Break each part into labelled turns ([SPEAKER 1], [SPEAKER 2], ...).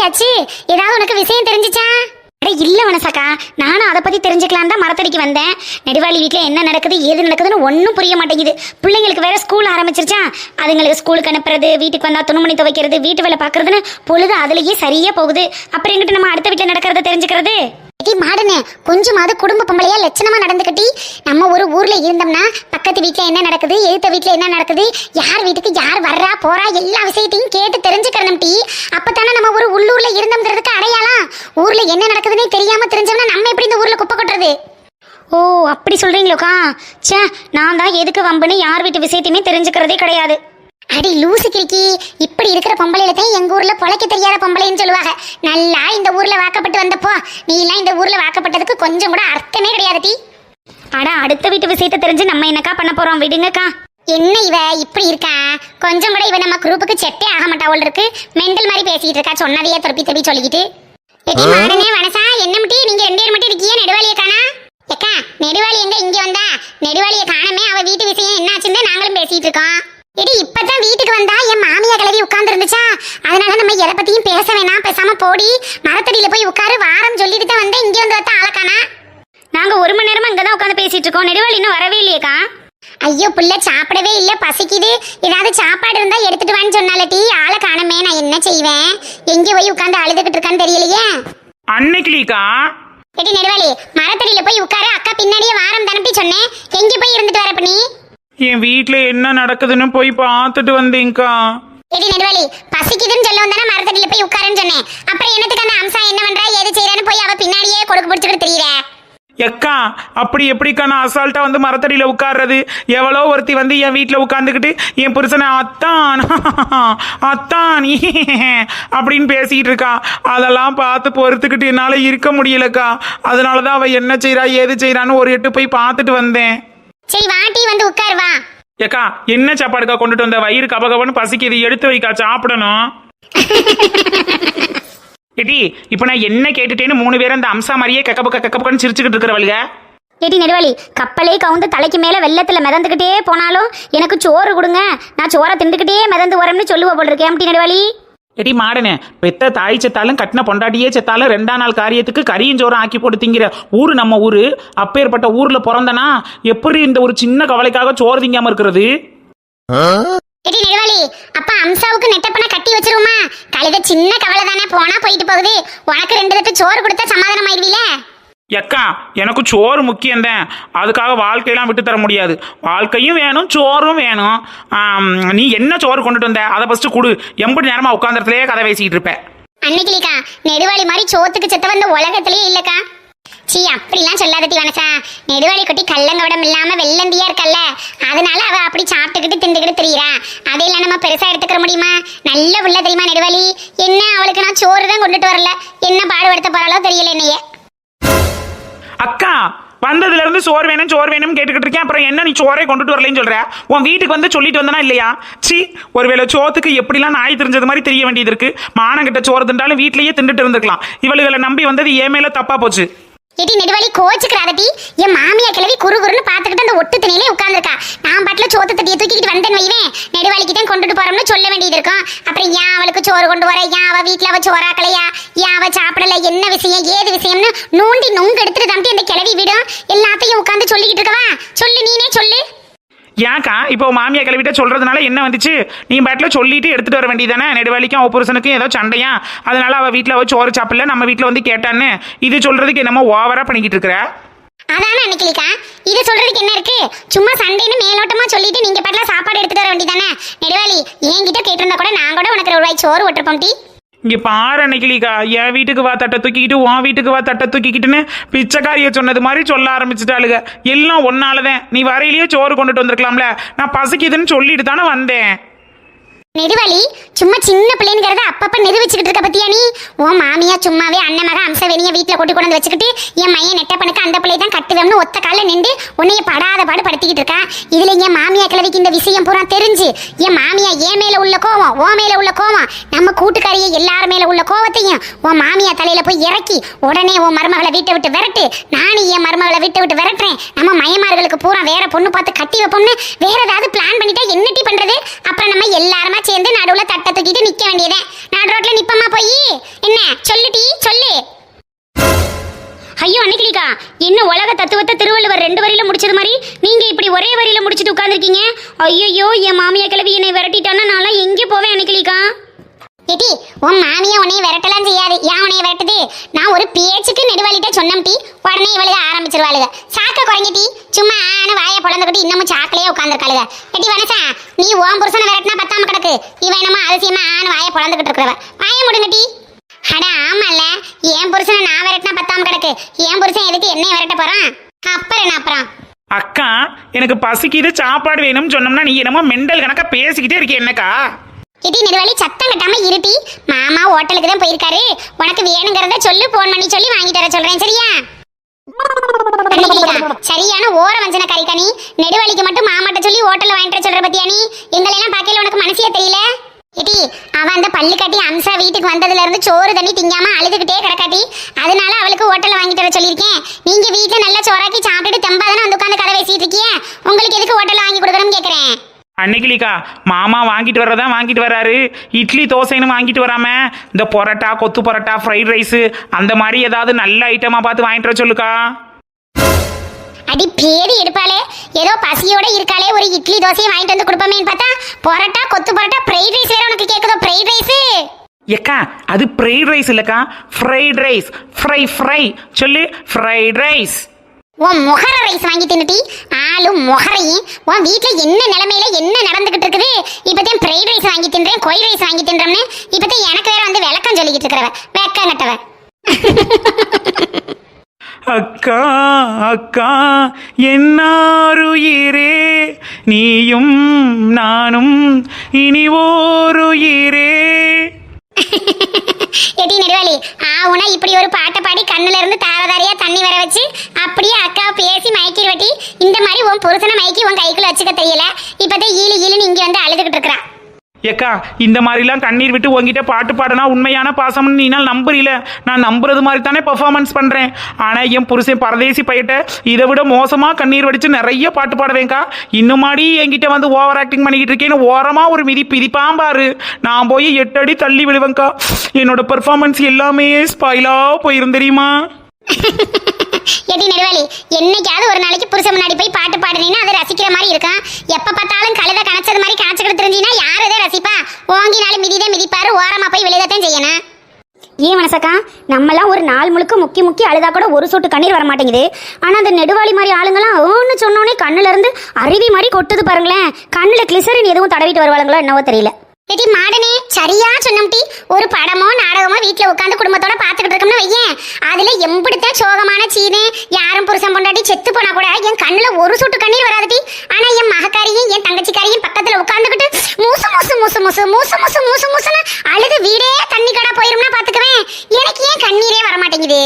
[SPEAKER 1] ஆச்சு? ஏதாவது உனக்கு விஷயம் தெரிஞ்சுச்சா? அட இல்ல வனசாக்கா, நானும் அதை பத்தி தெரிஞ்சுக்கலாம் தான் மரத்தடிக்கு வந்தேன். நெடுவாளி வீட்டுல என்ன நடக்குது ஏது நடக்குதுன்னு ஒன்றும் புரிய மாட்டேங்குது. பிள்ளைங்களுக்கு வேற ஸ்கூல் ஆரம்பிச்சிருச்சா, அதுங்களுக்கு ஸ்கூலுக்கு அனுப்புறது, வீட்டுக்கு வந்தா துணிமணி துவைக்கிறது, வீட்டு வேலை பாக்குறதுன்னு பொழுது அதுலயே சரியா போகுது. அப்புறம் எங்கிட்ட நம்ம அடுத்த வீட்டுல நடக்கிறத தெரிஞ்சுக்கிறது? மாடுனே கொஞ்சமாவது குடும்ப பொம்பளையா லட்சணமா நடந்துக்கிட்டி. நம்ம ஒரு ஊர்ல இருந்தோம்னா பக்கத்து வீட்டுல என்ன நடக்குது, எதிர்த்த வீட்டுல என்ன நடக்குது, யார் வீட்டுக்கு யார் வர்றா போறா எல்லா விஷயத்தையும் கேட்டு தெரிஞ்சுக்கணும் டி. அப்பதானே நம்ம ஒரு உள்ளூர்ல இருந்தோம்ங்கிறதுக்கு அடையாளம். ஊர்ல என்ன நடக்குதுன்னே தெரியாம தெரிஞ்சோம்னா நம்ம எப்படி இந்த ஊர்ல குப்பை கொட்டுறது? ஓ அப்படி சொல்றீங்களோக்கா? சே, நான் தான் எதுக்கு வம்புன்னு யார் வீட்டு விஷயத்தையுமே தெரிஞ்சுக்கிறதே கிடையாது. அடி லூசு கிரிக்கி, இப்படி இருக்கிற பொம்பளையில தான் எங்க ஊர்ல பொழைக்க தெரியாத பொம்பளைன்னு சொல்லுவாங்க. நல்லா இந்த ஊர்ல வாக்கப்பட்டு வந்தப்போ நீ எல்லாம் இந்த ஊர்ல வாக்கப்பட்டதுக்கு கொஞ்சம் கூட அர்த்தமே கிடையாது டி. அடா அடுத்த வீட்டு விஷயத்தை தெரிஞ்சு நம்ம என்னக்கா பண்ண போறோம், விடுங்கக்கா. என்ன இவ இப்படி இருக்கா? கொஞ்சம் கூட இவ நம்ம குரூப்புக்கு செட்டே ஆக மாட்டாவள் இருக்கு. மெண்டல் மாதிரி பேசிட்டு இருக்கா, சொன்னதையே திருப்பி சொல்லிக்கிட்டு. எட்டி மாடனே வனசா, என்ன முட்டி நீங்க 2 பேர் மட்டும் இருக்கியே, நெடுவாளியை காணா? ஏக்கா நெடுவாளி எங்க இங்க வந்தா? நெடுவாளியை காணமே, அவ வீட்டு விஷயம் என்னாச்சுன்னு நாங்களும் பேசிட்டு இருக்கோம். எடி இப்பதான் வீட்டுக்கு வந்தா என் மாமியா கிளவி உட்கார்ந்து இருந்துச்சா, அதனால நம்ம எதை பத்தியும் பேச வேணாம், பேசாம போடி மரத்தடியில போய் உட்காரு வாரம் சொல்லிட்டு தான் வந்தேன். இங்க வந்து வந்தா ஆளக்கானா? நாங்க 1 மணி நேரமா இங்கதான் உட்காந்து பேசிட்டு இருக்கோம். நெடுவாளி இன்னும் வரவே இல்லையேக்கா? ஐயோ புள்ள சாப்பிடவே இல்ல, பசிக்குது, ஏதாவது சாப்பாடு இருந்தா எடுத்துட்டு வான்னு சொன்னால டி. ஆளை காணமே, நான் என்ன செய்வேன்? எங்க போய் உட்காந்து அழுதுகிட்டு இருக்கான்னு தெரியலையே.
[SPEAKER 2] அன்னைக்குலீக்கா
[SPEAKER 1] எடி நெடுவாளி மரத்தடியில போய் உட்காரு, அக்கா பின்னாடியே வாரம் தானப்பி சொன்னேன். எங்க போய் இருந்துட்டு வரப்ப நீ?
[SPEAKER 2] என் வீட்டுல என்ன நடக்குதுன்னு போய் பார்த்துட்டு வந்தேங்க்கா.
[SPEAKER 1] எடி நெடுவாளி பசிக்குதுன்னு சொல்ல வந்தானே மரத்தடியில போய் உட்காருன்னு சொன்னேன். அப்புறம் என்னத்துக்கு அந்த அம்சா என்ன பண்றா ஏது செய்யறான்னு போய் அவ பின்னாடியே கொடுக்கு பிடிச்சிட்டு தெரியற?
[SPEAKER 2] எக்கா அப்படி எப்படிக்கா நான் அசால்ட்டா வந்து மரத்தடியில உட்கார்றது? எவ்வளோ ஒருத்தி வந்து என் வீட்டில் உட்காந்துக்கிட்டு என் புருஷனை அத்தான் அத்தான் அப்படின்னு பேசிக்கிட்டு இருக்கா. அதெல்லாம் பார்த்து பொறுத்துக்கிட்டு என்னால் இருக்க முடியலக்கா. அதனால தான் அவள் என்ன செய்கிறா ஏது செய்கிறான்னு ஒரு எட்டு போய் பார்த்துட்டு வந்தேன்.
[SPEAKER 1] சரி வாட்டி வந்து உட்கார் வா.
[SPEAKER 2] ஏக்கா என்ன சாப்பாடுக்கா கொண்டுட்டு வந்த? வயிறு கபகபன்னு பசிக்குது, எடுத்து வைக்கா சாப்பிடணும். எடி இப்போ நான் என்ன கேட்டுட்டேன்னு 3 பேரும் அந்த அம்சா மாதிரியே கக்கப்புன்னு சிரிச்சுக்கிட்டு இருக்கிறவளுங்க.
[SPEAKER 1] ஏடி நெடுவாளி கப்பலே கவுந்து தலைக்கு மேல வெள்ளத்துல மிதந்துக்கிட்டே போனாலும் எனக்கு சோறு கொடுங்க, நான் சோறை திண்டுக்கிட்டே மிதந்து வரேன்னு சொல்லுவ போல் இருக்கேன். எம்டி நெடுவாளி
[SPEAKER 2] எடி மாடனே, பெத்த தாய் செத்தாலும் கட்டின பொண்டாட்டியே செத்தாலும் 2ஆம் நாள் காரியத்துக்கு கறியும் சோறும் ஆக்கி போட்டு திங்கிற ஊரு நம்ம ஊரு. அப்பேற்பட்ட ஊர்ல பிறந்தனா எப்படி இந்த ஒரு சின்ன கவலைக்காக சோறு திங்காம இருக்கிறது?
[SPEAKER 1] ஏடி நெடுவாளி அப்ப அம்சாவுக்கு நெட்டப்பன கட்டி வச்சிருமா? கழுத சின்ன கவலை தானே, போனா போயிட்டு போகுது. உனக்கு 2 தட்டு சோறு கொடுத்தா சமாதானம் ஆயிடுவீல?
[SPEAKER 2] எக்கா எனக்கு சோறு முக்கியம்தான், அதுக்காக வாழ்க்கையெல்லாம் விட்டு தர முடியாது. வாழ்க்கையும் வேணும் சோறும் வேணும். நீ என்ன சோறு கொண்டுட்டு வந்த அதை ஃபர்ஸ்ட் கொடு. எம்படி நேரமா உட்காந்துறதுலேயே கதை பேசிக்கிட்டு இருப்பேன்.
[SPEAKER 1] அன்னைக்கிலிக்கா நெடுவாளி மாதிரி சோத்துக்கு செத்த வந்த உலகத்திலேயே இல்லக்கா. சீ அப்படிலாம் சொல்லாதட்டி வனசா. நெடுவாளி கொட்டி கள்ளங்கவடம் இல்லாம வெள்ளந்தியா இருக்கல்ல, அதனால அவ அப்படி சாப்பிட்டுக்கிட்டு திண்டுக்கிட்டு திரியிறா. அதையெல்லாம் நம்ம பெருசா எடுத்துக்கிற முடியுமா? நல்ல புள்ள தெரியுமா நெடுவாளி? என்ன அவளுக்கு நான் சோறு தான் கொண்டுட்டு வரல, என்ன பாடுபடுத்த போறாளோ தெரியல என்னைய.
[SPEAKER 2] அக்கா வந்ததுல இருந்து சோறு வேணும் கேட்டுக்கிட்டு இருக்கேன். அப்புறம் என்ன நீ சோறே கொண்டுட்டு வரலன்னு சொல்ற? உன் வீட்டுக்கு வந்து சொல்லிட்டு வந்தனா இல்லையா? சி ஒருவேளை சோத்துக்கு எப்படிலாம் நாய் தெரிஞ்சது மாதிரி தெரிய வேண்டியது இருக்கு. மானங்கிட்ட சோறு திண்டாலும் வீட்லயே திண்டுட்டு இருந்துக்கலாம். இவளுகளை நம்பி வந்தது ஏன் மேல தப்பா போச்சு.
[SPEAKER 1] எடி நெடுவாளி கோச்சுக்கிறாதட்டி. என் மாமியா கிளவி குறுகுறுன்னு பார்த்துக்கிட்டு அந்த ஒட்டு திணையிலே உட்காந்துருக்கா. நான் பாட்டில் சோத்து தட்டியை தூக்கிக்கிட்டு வந்தேன்னு வைவேன், நெடுவாளிக்கு தான் கொண்டுட்டு போறோம்னு சொல்ல வேண்டியது இருக்கும். அப்புறம் ஏன் அவளுக்கு சோறு கொண்டு வர, ஏன் அவ வீட்டில் அவ சோறாக்கலையா, ஏன் அவ சாப்பிடல, என்ன விஷயம் ஏது விஷயம்னு நோண்டி நொங்கு எடுத்துட்டு தம்பி அந்த கிளவி விடும். எல்லாத்தையும் உட்காந்து சொல்லிக்கிட்டு இருக்கவா? சொல்லு, நீனே சொல்லு.
[SPEAKER 2] ஏன்க்கா இப்போ மாமியா கிளவிட்ட சொல்றதுனால என்ன வந்துச்சு? நீ பாட்டில் சொல்லிட்டு எடுத்துட்டு வர வேண்டியதானே. நெடுவாளிக்கும் அவ புருஷனுக்கும் ஏதோ சண்டையா, அதனால அவ வீட்டில் அவ சோறு சாப்பிடல, நம்ம வீட்டில் வந்து கேட்டான்னு இது சொல்றதுக்கு என்னமோ ஓவரா பண்ணிக்கிட்டு இருக்கிற.
[SPEAKER 1] அதானே அன்னைக்கிலிக்கா, இது சொல்றதுக்கு என்ன இருக்கு? சும்மா சண்டைன்னு மேலோட்டமா சொல்லிட்டு நீங்க பாட்டில் சாப்பாடு எடுத்துட்டு வர வேண்டியதானே. நெடுவாளி என்கிட்ட கேட்டிருந்தா கூட நான் கூட உனக்கு 1 ரூபாய் சோறு விட்டுருப்போம் டி.
[SPEAKER 2] இங்க பாரு அன்னைக்கிலிக்கா, என் வீட்டுக்கு வா தட்டை தூக்கிக்கிட்டு உன் வீட்டுக்கு வா தட்டை தூக்கிக்கிட்டுன்னு பிச்சைக்காரிய சொன்னது மாதிரி சொல்ல ஆரம்பிச்சுட்டாளுங்க. எல்லாம் ஒன்னாலதான். நீ வரையிலேயே சோறு கொண்டுட்டு வந்திருக்கலாம்ல. நான் பசிக்குதுன்னு சொல்லிட்டு தானே வந்தேன்.
[SPEAKER 1] நெடுவாளி சும்மா சின்ன பிள்ளைங்கிறத அப்பப்ப நிரூபிச்சுக்கிட்டு இருக்க பத்தியா நீ? உன் மாமியா சும்மாவே அண்ணன் மக அம்சவேணிய வீட்டுல கொண்டு கொண்டு வச்சுக்கிட்டு என் மையன் நெட்டப்பனுக்கு அந்த பிள்ளை தான் கட்டுதம்னு ஒத்த கால நின்று உன்னைய படாத பாடு படுத்திக்கிட்டு இருக்கா. இதுல என் மாமியா கிழவிக்கு இந்த விஷயம் பூரா தெரிஞ்சு என் மாமியா என் மேல உள்ள கோவம், ஓ மேல உள்ள கோவம், நம்ம கூட்டுக்காரிய எல்லார் மேல உள்ள கோவத்தையும் உன் மாமியா தலையில போய் இறக்கி உடனே உன் மருமகளை வீட்டை விட்டு விரட்டு, நானும் என் மருமகளை வீட்டை விட்டு விரட்டுறேன், நம்ம மயமார்களுக்கு பூரா வேற பொண்ணு பார்த்து கட்டி வைப்போம்னு வேற ஏதாவது பிளான் பண்ணிட்டா என்னட்டி பண்றது? அப்புறம் நம்ம எல்லாருமா சேர்ந்து நடுவுல தட்டை தூக்கிட்டு நிக்க வேண்டியதே. நடுற ரோட்ல நிப்பமா போய் என்ன சொல்லுடி சொல்லு. ஐயோ அன்னைக்கிலிக்கா, என்ன உலக தத்துவத்தை திருவள்ளுவர் 2 வரியில முடிச்சது மாதிரி நீங்க இப்படி ஒரே வரியில முடிச்சிட்டு உட்கார்ந்துருக்கீங்க. ஐயோ என் மாமியா கிளவி என்னை விரட்டிட்டான்னா நான் எங்கே போவேன் அன்னைக்கிலிக்கா? ஏடி உன் மாமியா உன்னைய விரட்டலாம் செய்யாது. ஏன் உன்னைய விரட்டுது? நான் ஒரு பேச்சுக்கு நெடுவாளிட்ட சொன்னம்டி, உடனே இவளுக ஆரம்பிச்சிருவாளுக. சாக்க குறைஞ்சிட்டி, சும்மா ஆன வாயை பொழந்துக்கிட்டு இன்னமும் சாக்கிலேயே உட்காந்துருக்காளுக. ஏடி வனசா, நீ உன் புருஷனை விரட்டினா பத்தாம கிடக்கு, இவ என்னமா அதிசயமா ஆன வாயை பொழந்துக்கிட்டு இருக்கிறவ. வாயை முடுங்கட்டி. அட ஆமால, என் புருஷனை நான் விரட்டினா பத்தாம கிடக்கு, என் புருஷன் எதுக்கு என்னைய விரட்ட போறான்? அப்புறம்
[SPEAKER 2] அக்கா எனக்கு பசிக்குது சாப்பாடு வேணும்னு சொன்னோம்னா நீ என்னமோ மெண்டல் கணக்கா பேசிக்கிட்டே இருக்கே என்னக்கா?
[SPEAKER 1] இடி நெடுவாளி சத்தம் கட்டாம இருட்டி. மாமா ஹோட்டலுக்கு தான் போயிருக்காரு, உனக்கு வேணுங்கிறத சொல்லு, போன் பண்ணி சொல்லி வாங்கிட்டு வர சொல்றேன் சரியா? சரியான ஓர வஞ்சன கறிக்கணி. நெடுவாளிக்கு மட்டும் மாமாட்ட சொல்லி ஹோட்டல்ல வாங்கிட்டு சொல்ற பத்தியா நீ? எங்களெல்லாம் பார்க்கல உனக்கு மனசியே தெரியல. இடி அவன் அந்த பள்ளி கட்டி அம்சா வீட்டுக்கு வந்ததுல இருந்து சோறு தண்ணி திங்காம அழுதுகிட்டே கிடக்காட்டி, அதனால அவளுக்கு ஹோட்டல்ல வாங்கிட்டு வர சொல்லியிருக்கேன். நீங்க வீட்டுல நல்லா சோறாக்கி சாப்பிட்டுட்டு தெம்பாதானே வந்து உட்காந்து கதை பேசிட்டு இருக்கிய, உங்களுக்கு எதுக்கு ஹோட்டல்ல வாங்கி கொடுக்கணும்னு கேக்குறேன்.
[SPEAKER 2] அன்னைக்கிலிக்கா மாமா வாங்கிட்டு வர்றதான் வாங்கிட்டு வராரு. இட்லி தோசைன்னு வாங்கிட்டு வராம இந்த பொரோட்டா, கொத்து பொரோட்டா, ஃப்ரைட் ரைஸ் அந்த மாதிரி ஏதாவது நல்ல ஐட்டமா பார்த்து வாங்கிட்டு வர சொல்லுக்கா.
[SPEAKER 1] அடி பேடி எடுப்பாளே, ஏதோ பசியோட இருக்காளே, ஒரு இட்லி தோசையை வாங்கிட்டு வந்து கொடுப்போமேன்னு பார்த்தா பொரோட்டா, கொத்து பொரோட்டா, ஃப்ரைட் ரைஸ் வேற உனக்கு கேக்குதோ? ஃப்ரைட் ரைஸ்
[SPEAKER 2] ஏக்கா அது ஃப்ரைட் ரைஸ் இல்லக்கா, ஃப்ரைட் ரைஸ். ஃப்ரை சொல்லு, ஃப்ரைட் ரைஸ்.
[SPEAKER 1] உன் முகர ரைஸ் வாங்கி தின்னுட்டி, ஆளும் முகரையும். உன் வீட்டுல என்ன நிலைமையில என்ன நடந்துகிட்டு இருக்குது? இப்பதான் ஃப்ரைட் ரைஸ் வாங்கி தின்றேன், கொய் ரைஸ் வாங்கி தின்றோம்னு இப்பதான் எனக்கு வேற வந்து விளக்கம் சொல்லிக்கிட்டு இருக்கிறவ வெக்க நட்டவ.
[SPEAKER 2] அக்கா அக்கா என்னாருயிரே, நீயும் நானும் இனி ஓருயிரே.
[SPEAKER 1] எடி நெடுவாளி, ஆவுனா இப்படி ஒரு பாட்டை பாடி கண்ணுல இருந்து தாரதாரியா தண்ணி வர வச்சு அப்படியே அக்கா பேசி மயக்கிடு வட்டி. இந்த மாதிரி உன் புருஷனை மயக்கி உன் கைக்குள்ள வச்சுக்க தெரியல, இப்பதான் ஈழுன்னு இங்க வந்து அழுதுகிட்டு இருக்கிறா.
[SPEAKER 2] ஏக்கா இந்த மாதிரிலாம் கண்ணீர் விட்டு உங்ககிட்ட பாட்டு பாடனா உண்மையான பாசம்னு நீனால் நம்புறீல. நான் நம்புறது மாதிரி தானே பெர்ஃபார்மன்ஸ் பண்றேன். ஆனா என் புருஷன் பரதேசி பையிட்ட இதை விட மோசமா கண்ணீர் வடிச்சு நிறைய பாட்டு பாடுவேன்க்கா. இன்னுமாடி என்கிட்ட வந்து ஓவர் ஆக்டிங் பண்ணிக்கிட்டு இருக்கேன்னு ஓரமா ஒரு மிதிப்பாம் பாரு, நான் போய் 8 அடி தள்ளி விழுவேன்க்கா. என்னோட பெர்ஃபார்மன்ஸ் எல்லாமே ஸ்பாயிலா போயிரும் தெரியுமா?
[SPEAKER 1] எடி நெடுவாளி, என்னைக்காவது ஒரு நாளைக்கு புருஷன் முன்னாடி போய் பாட்டு பாடுனீங்கன்னா அதை ரசிக்கிற மாதிரி இருக்கும். எப்ப பார்த்தாலும் கழுத கணச்சது மாதிரி கணச்சுக்கிட்டு தெரிஞ்சினா யார் இதை ரசிப்பா? ஓங்கினாலும் மிதிதான் மிதிப்பாரு, ஓரமா போய் விழுதத்தான் செய்யணும். ஏன் மனசக்கா, நம்மலாம் ஒரு நாள் முழுக்க முக்கி அழுதா கூட ஒரு சொட்டு கண்ணீர் வர மாட்டேங்குது. ஆனா அந்த நெடுவாளி மாதிரி ஆளுங்கலாம் ஓன்னு சொன்னோடனே கண்ணுல இருந்து அருவி மாதிரி கொட்டுது பாருங்களேன். கண்ணுல கிளிசரின் எதுவும் தடவிட்டு வருவாங்களோ என்னவோ தெரியல. எடி மாடனே, சரியா சொன்னம்டி. ஒரு படமோ நாடகமோ வீட்டுல உட்காந்து குடும்பத்தோட பாத்துக்கிட்டு இருக்கோம்னு வையேன், அதுல எம்பிடுத்த சோகமான சீனு, யாரும் புருஷன் பொண்டாட்டி செத்து போனா கூட என் கண்ணுல ஒரு சொட்டு கண்ணீர் வராதுடி. ஆனா என் மகக்காரியும் என் தங்கச்சிக்காரியும் பக்கத்துல உட்காந்துக்கிட்டு மூசு மூசு மூசு மூசு மூசு மூசு மூசு மூசுன்னு அழுது வீடே தண்ணி கடா போயிரும்னா பாத்துக்குவேன். எனக்கு ஏன் கண்ணீரே வரமாட்டேங்குது?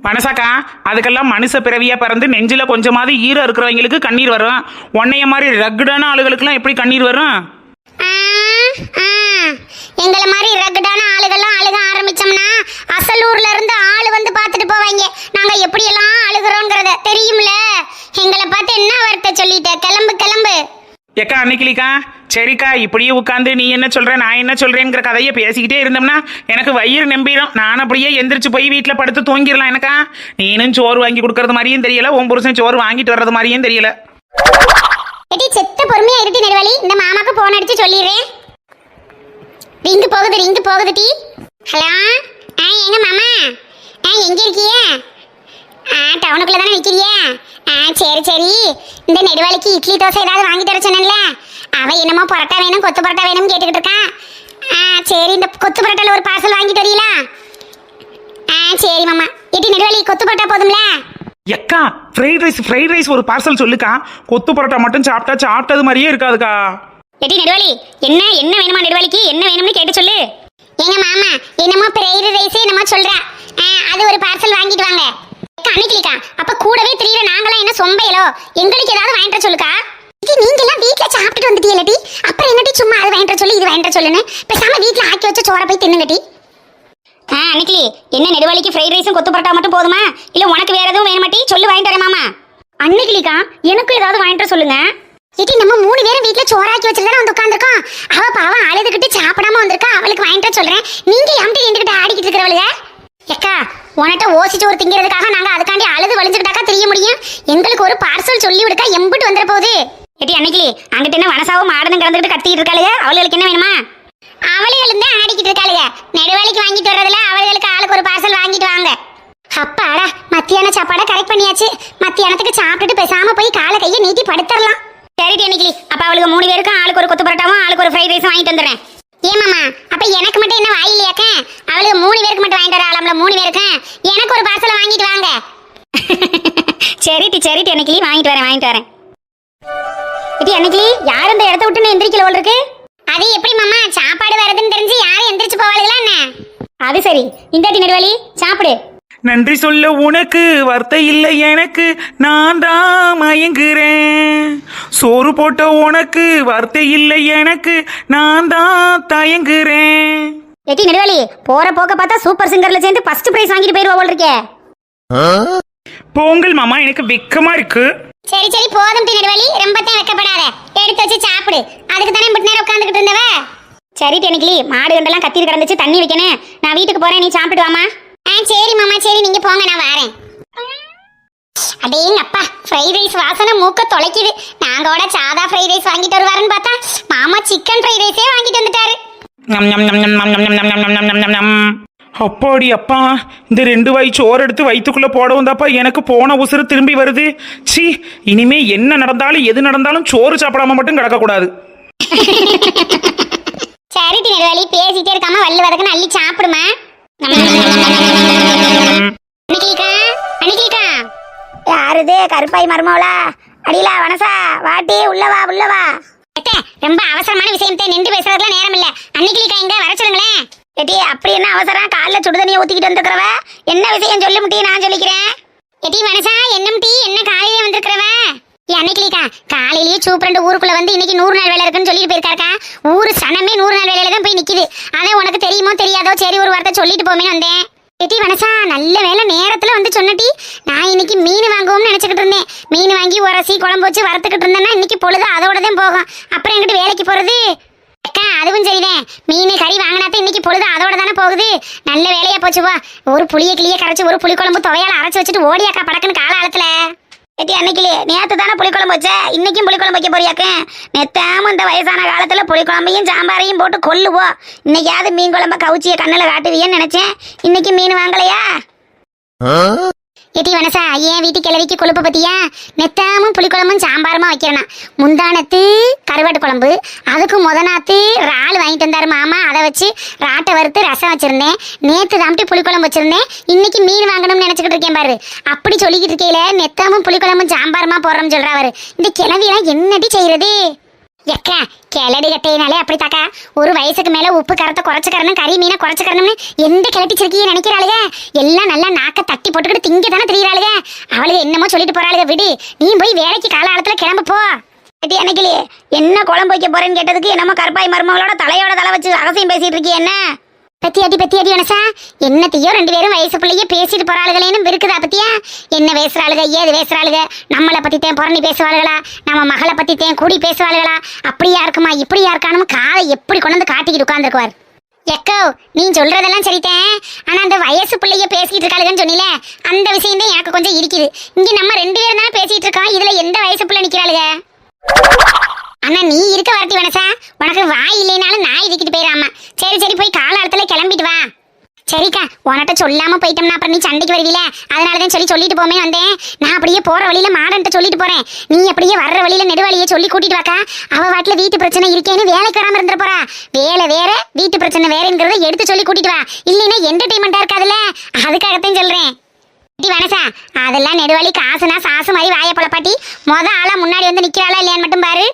[SPEAKER 2] மனசாக்கா அதுக்கெல்லாம் மனுஷ பிறவியா பிறந்து நெஞ்சில கொஞ்சமாவது ஈரம் இருக்கிறவங்களுக்கு கண்ணீர் வரும். உன்னைய மாதிரி ரகுடான ஆளுகளுக்கெல்லாம் எப்படி கண்ணீர் வரும்?
[SPEAKER 1] எங்களை மாதிரி ரகடான ஆளுகள்லாம் அழுக ஆரம்பிச்சோம்னா அசலூர்ல இருந்து ஆளு வந்து பார்த்துட்டு போவாங்க நாங்க எப்படி எல்லாம் அழுகிறோங்கிறத, தெரியும்ல? எங்களை பார்த்து என்ன வார்த்தை சொல்லிட்ட? கிளம்பு கிளம்பு.
[SPEAKER 2] ஏக்கா அன்னைக்கிலிக்கா, சரிக்கா இப்படியே உட்காந்து நீ என்ன சொல்ற நான் என்ன சொல்றேங்கிற கதையை பேசிக்கிட்டே இருந்தோம்னா எனக்கு வயிறு நம்பிடும். நான் அப்படியே எந்திரிச்சு போய் வீட்டில் படுத்து தூங்கிடலாம். எனக்கா நீனும் சோறு வாங்கி கொடுக்கறது மாதிரியும் தெரியல, உன் புருஷன் சோறு வாங்கிட்டு வர்றது மாதிரியும் தெரியல.
[SPEAKER 1] எடி செத்த பொறுமையா இருட்டி நெடுவாளி, இந்த மாமாக்கு போன் அடிச்சு சொல்லிடுறேன். ரிங்கு போகுது டி. ஹலோ, எங்க மாமா? எங்க இருக்கிய? டவுனுக்குள்ள தானே நிக்கிறிய? சரி இந்த நெடுவாளிக்கு இட்லி தோசை ஏதாவது வாங்கிட்டு வர சொன்னேன்ல, அவ என்னமோ பரோட்டா வேணும் கொத்து பரோட்டா வேணும்னு கேட்டுக்கிட்டு இருக்கான். சரி இந்த கொத்து பரோட்டால ஒரு பார்சல் வாங்கிட்டு வரீங்களா? சரி மாமா. எட்டி நெடுவாளி கொத்து பரோட்டா போதும்ல?
[SPEAKER 2] எக்கா ஃப்ரைட் ரைஸ் ஒரு பார்சல் சொல்லுக்கா. கொத்து பரோட்டா மட்டும் சாப்பிட்டது மாதிரியே இருக்காதுக்கா.
[SPEAKER 1] எட்டி நெடுவாளி, என்ன வேணுமா? நெடுவாளிக்கு என்ன வேணும்னு கேட்டு சொல்லு. எங்க மாமா என்னமோ ஃப்ரைட் ரைஸ் என்னமோ சொல்றா, அது ஒரு பார்சல் வாங்கிட்டு வாங்க. அன்னைக்கிலிக்கா, அப்ப கூடவே தெரியற நாங்களாம் என்ன சொம்பையலோ? எங்களுக்கு ஏதாவது வாங்கிட்டு சொல்லுக்கா. நீங்க எல்லாம் வீட்ல சாப்பிட்டுட்டு வந்துட்டீங்கடி, அப்புறம் என்னடி சும்மா அது வாங்கிட்டு சொல்லு இது வாங்கிட்டு சொல்லுன்னு பேசாம வீட்ல ஆக்கி வச்ச சோற போய் தின்னுங்கடி. அன்னைக்கிலி, என்ன நெடுவாளிக்கு ஃப்ரைட் ரைஸும் கொத்து பரோட்டா மட்டும் போதுமா, இல்ல உனக்கு வேற எதுவும் வேணுமாட்டி? சொல்லு வாங்கிட்டு வரேன் மாமா. அன்னைக்கிலிக்கா, எனக்கும் ஏதாவது வாங்கிட்டு சொல்லுங்க. இட்டி நம்ம 3 பேரும் வீட்ல சோறாக்கி வச்சிருந்தா வந்து உட்காந்துருக்கோம். அவ பாவம் அழுதுகிட்டு சாப்பிடாம வந்திருக்கா, அவளுக்கு வாங்கிட்டு சொல்றேன். நீங்க எம்டி நின்றுகிட்டு ஆடிக்கிட்டு இருக்கிறவளுங்க. எக்கா உன்கிட்ட ஓசிச்சு ஒரு திங்கிறதுக்காக நாங்க அதுக்காண்டி அழுது வலிஞ்சுக்கிட்டாக்கா தெரிய முடியும். எங்களுக்கு ஒரு பார்சல் சொல்லி விடுக்கா எம்பிட்டு வந்துட போகுது. ஏட்டி அன்னைக்கு அங்கிட்ட என்ன வனசாவும் மாடனும் கிடந்துட்டு கத்திக்கிட்டு இருக்காளுங்க. அவளுக்கு என்ன வேணுமா? அவளுகளும் தான் ஆடிக்கிட்டு இருக்காளுங்க. நெடுவேலைக்கு வாங்கிட்டு வர்றதுல அவளுக்கு ஆளுக்கு ஒரு பார்சல் வாங்கிட்டு வாங்க. அப்பாடா மத்தியான சாப்பாடை கரெக்ட் பண்ணியாச்சு. மத்தியானத்துக்கு சாப்பிட்டுட்டு பேசாம போய் காலை கையை நீட்டி படுத்துடலாம். சரிடி அன்னைக்கு அப்ப அவளுக்கு 3 பேருக்கும் ஆளுக்கு ஒரு கொத்து பரோட்டாவும் ஆளுக்கு ஒரு ஃப்ரைட் ரைஸும் வாங்கிட்டு வந்துடுறேன். ஏமாமா அப்ப எனக்கு மட்டும் என்ன வாயிலையாக்க? அவளுக்கு 3 பேருக்கு மட்டும் வாங்கிட்டு வராளாம்ல. 3 பேருக்கும் எனக்கு ஒரு பார்சலை வாங்கிட்டு வாங்க. சரிட்டி அன்னைக்கு வாங்கிட்டு வரேன். இது அன்னைக்கு யார் இந்த இடத்த விட்டு எந்திரிக்கல போல இருக்கு. அது எப்படி மாமா சாப்பாடு வரதுன்னு தெரிஞ்சு யாரும் எந்திரிச்சு போவாளுங்களா என்ன? அது சரி இந்தாட்டி நெடுவாளி சாப்பிடு.
[SPEAKER 2] நன்றி சொல்ல உனக்கு வார்த்தை இல்லை எனக்கு, நான் தான் மயங்குறேன். சோறு போட்ட உனக்கு வார்த்தை இல்லை எனக்கு, நான் தான் தயங்குறேன்.
[SPEAKER 1] ஏட்டி நெடுவாளி போற போக்க பார்த்தா சூப்பர் சிங்கர்ல சேர்ந்து ஃபர்ஸ்ட் பிரைஸ் வாங்கிட்டு போயிருவா போல இருக்கே.
[SPEAKER 2] பொங்கல் மாமா எனக்கு வெக்கமா இருக்கு.
[SPEAKER 1] சரி போதும் நெடுவாளி ரொம்ப தான் வெக்கப்படாத. எடுத்து வச்சு சாப்பிடு. அதுக்கு தானே இப்படி நேரம் உட்காந்துக்கிட்டு இருந்தவ. சரி டெனிக்கலி மாடு கண்டெல்லாம் கத்திட்டு கிடந்துச்சு, தண்ணி வைக்கணும். நான் வீட்டுக்கு போறேன், நீ சாப்பிட்டு வாமா. சரி மாமா சரி நீங்க போங்க நான் வரேன். அடேங்க அப்பா ஃப்ரைட் ரைஸ் வாசனை மூக்க தொலைக்குது. நாங்கோட சாதா ஃப்ரைட் ரைஸ் வாங்கிட்டு வருவாருன்னு பார்த்தா மாமா சிக்கன் ஃப்ரைட் ரைஸே வாங்கிட்டு வந்துட்டாரு.
[SPEAKER 2] அப்பாடி அப்பா, இந்த 2 வாய் சோறு எடுத்து வயிற்றுக்குள்ள போடவும் தாப்பா எனக்கு போன உசுறு திரும்பி வருது. சி இனிமே என்ன நடந்தாலும் எது நடந்தாலும் சோறு சாப்பிடாம மட்டும் கிடக்க கூடாது.
[SPEAKER 1] சரி நெடுவாளி பேசிட்டே இருக்காம வள்ளு வதக்கு அள்ளி சாப்பிடுமா. யாருது கருப்பாய் மருமவளா? அடியிலா வனசா வாட்டி உள்ளவா. ரொம்ப அவசரமான விஷயத்தை நின்று பேசுறதுல நேரம் இல்ல. அன்னைக்கு இங்க வர சொல்லுங்களேன். எட்டி அப்படி என்ன அவசரம்? காலைல சுடுதண்ணியை ஊத்திக்கிட்டு வந்துருக்கிறவ. என்ன விஷயம் சொல்லு முட்டி, நான் சொல்லிக்கிறேன். எட்டி வனசா என்ன முட்டி, என்ன காலையிலே வந்திருக்கிறவ? அன்னைக்கிலிக்கா காலையிலேயே சூப்பரண்டு ஊருக்குள்ள வந்து இன்னைக்கு 100 நாள் வேலை இருக்குன்னு சொல்லிட்டு போயிருக்காருக்கா. ஊரு சனமே 100 நாள் வேலையில தான் போய் நிக்குது. அதான் உனக்கு தெரியுமோ தெரியாதோ சரி ஒரு வார்த்தை சொல்லிட்டு போமே வந்தேன். எட்டி வனசா நல்ல வேலை நேரத்துல வந்து சொன்னட்டி. நான் இன்னைக்கு மீன் வாங்குவோம்னு நினைச்சுக்கிட்டு இருந்தேன். மீன் வாங்கி உரசி குழம்பு வச்சு வறுத்துக்கிட்டு இருந்தேன்னா இன்னைக்கு பொழுது அதோட தான் போகும். அப்புறம் எங்கிட்ட வேலைக்கு போறது? அக்கா அதுவும் சரிதான். மீன் கறி வாங்கினாத்தான் இன்னைக்கு பொழுது அதோட தானே போகுது. நல்ல வேலையா போச்சுவா. ஒரு புளிய கிளிய கரைச்சி ஒரு புளிக்குழம்பு துவையால அரைச்சு வச்சுட்டு ஓடியாக்கா படக்குன்னு காலத்துல. எட்டி அன்னைக்கு நேற்று தானே புளிக்குழம்பு வச்ச, இன்னைக்கும் புளிக்குழம்பு வைக்க போறியாக்க? நெத்தாம இந்த வயசான காலத்துல புளிக்குழம்பையும் சாம்பாரையும் போட்டு கொல்லுவோம். இன்னைக்காவது மீன் குழம்ப கவுச்சிய கண்ணில் காட்டுவியன்னு நினைச்சேன். இன்னைக்கு மீன் வாங்கலையா? எட்டி வனசா ஏன் வீட்டு கிளவிக்கு கொழுப்பு பத்தியா? நெத்தாமும் புளிக்குழம்பும் சாம்பாருமா வைக்கிறேன்னா முந்தானத்து கருவாட்டு குழம்பு, அதுக்கு முதநாத்து இறால் வாங்கிட்டு வந்தாரு மாமா. அதை வச்சு ராட்டை வறுத்து ரசம் வச்சிருந்தேன். நேற்று தாமட்டி புளிக்குழம்பு வச்சிருந்தேன். இன்னைக்கு மீன் வாங்கணும்னு நினைச்சுக்கிட்டு இருக்கேன் பாரு. அப்படி சொல்லிக்கிட்டு இருக்கையில நெத்தாமும் புளிக்குழம்பும் சாம்பாருமா போடுறோம்னு சொல்றாரு. இந்த கிளவியெல்லாம் என்னடி செய்யறது? எக்கா கிளடி கட்டையினாலே அப்படித்தாக்கா. ஒரு வயசுக்கு மேல உப்பு கரத்தை குறைச்சுக்கறணும், கறி மீனை குறைச்சுக்கறணும்னு எந்த கிளட்டிச்சிருக்கிய நினைக்கிறாளுக. எல்லாம் நல்லா நாக்க தட்டி போட்டுக்கிட்டு திங்க தானே தெரியுறாளுக. அவளுக என்னமோ சொல்லிட்டு போறாளுக. விடு, நீ போய் வேலைக்கு காலத்துல கிளம்பு போ. எனக்கு என்ன குழம்பு வைக்க போறேன்னு கேட்டதுக்கு என்னமோ கருப்பாய் மருமகளோட தலையோட தலை வச்சு ரகசியம் பேசிட்டு இருக்கிய. என்ன பத்தியாடி வனசா? என்னத்தையோ 2 பேரும் வயசு பிள்ளைய பேசிட்டு போறாளுகளேன்னு இருக்குதா பத்தியா? என்ன பேசுறாளுக, ஏது பேசுறாளுக? நம்மளை பத்தி தேன் புறணி பேசுவாளுகளா, நம்ம மகளை பத்தி தேன் கூடி பேசுவாளுகளா? அப்படியா இருக்குமா இப்படியா இருக்கானு காலை எப்படி கொண்டு வந்து காட்டிக்கிட்டு உட்கார்ந்துருக்குவார். எக்கோ நீ சொல்றதெல்லாம் சரித்தேன். ஆனா அந்த வயசு பிள்ளைய பேசிட்டு இருக்காளுன்னு சொன்னில, அந்த விஷயம் தான் எனக்கு கொஞ்சம் இருக்குது. இங்க நம்ம 2 பேரும் தானே பேசிட்டு இருக்கோம். இதுல எந்த வயசு பிள்ளை நிக்கிறாளுக? ஆனா நீ இருக்க வரட்டி வனசா, உனக்கு வாய் இல்லைனாலும் நான் இதுக்கிட்டு போயிடாம. சரி போய் காலத்துல கிளம்பிட்டு வா. சரிக்கா உன்கிட்ட சொல்லாம போயிட்டோம்னா அப்புறம் நீ சண்டைக்கு வருவீல, அதனாலதான் சொல்லிட்டு போமே வந்தேன். நான் அப்படியே போற வழியில மாடன்ட்ட சொல்லிட்டு போறேன். நீ அப்படியே வர்ற வழியில நெடுவாளியை சொல்லி கூட்டிட்டு வாக்கா. அவ வாட்டுல வீட்டு பிரச்சனை இருக்கேன்னு வேலைக்கு வராம இருந்துட போறா. வேலை வேற வீட்டு பிரச்சனை வேறங்கிறத எடுத்து சொல்லி கூட்டிட்டு வா. இல்லைன்னா என்டர்டைன்மெண்டா இருக்காதுல்ல, அதுக்காகத்தான் சொல்றேன். வனசா அதெல்லாம் நெடுவாளி காசுனா சாசு மாதிரி வாய பழப்பாட்டி ஆளா முன்னாடி வந்து நிக்கிறாளா இல்லையான்னு மட்டும் பாரு.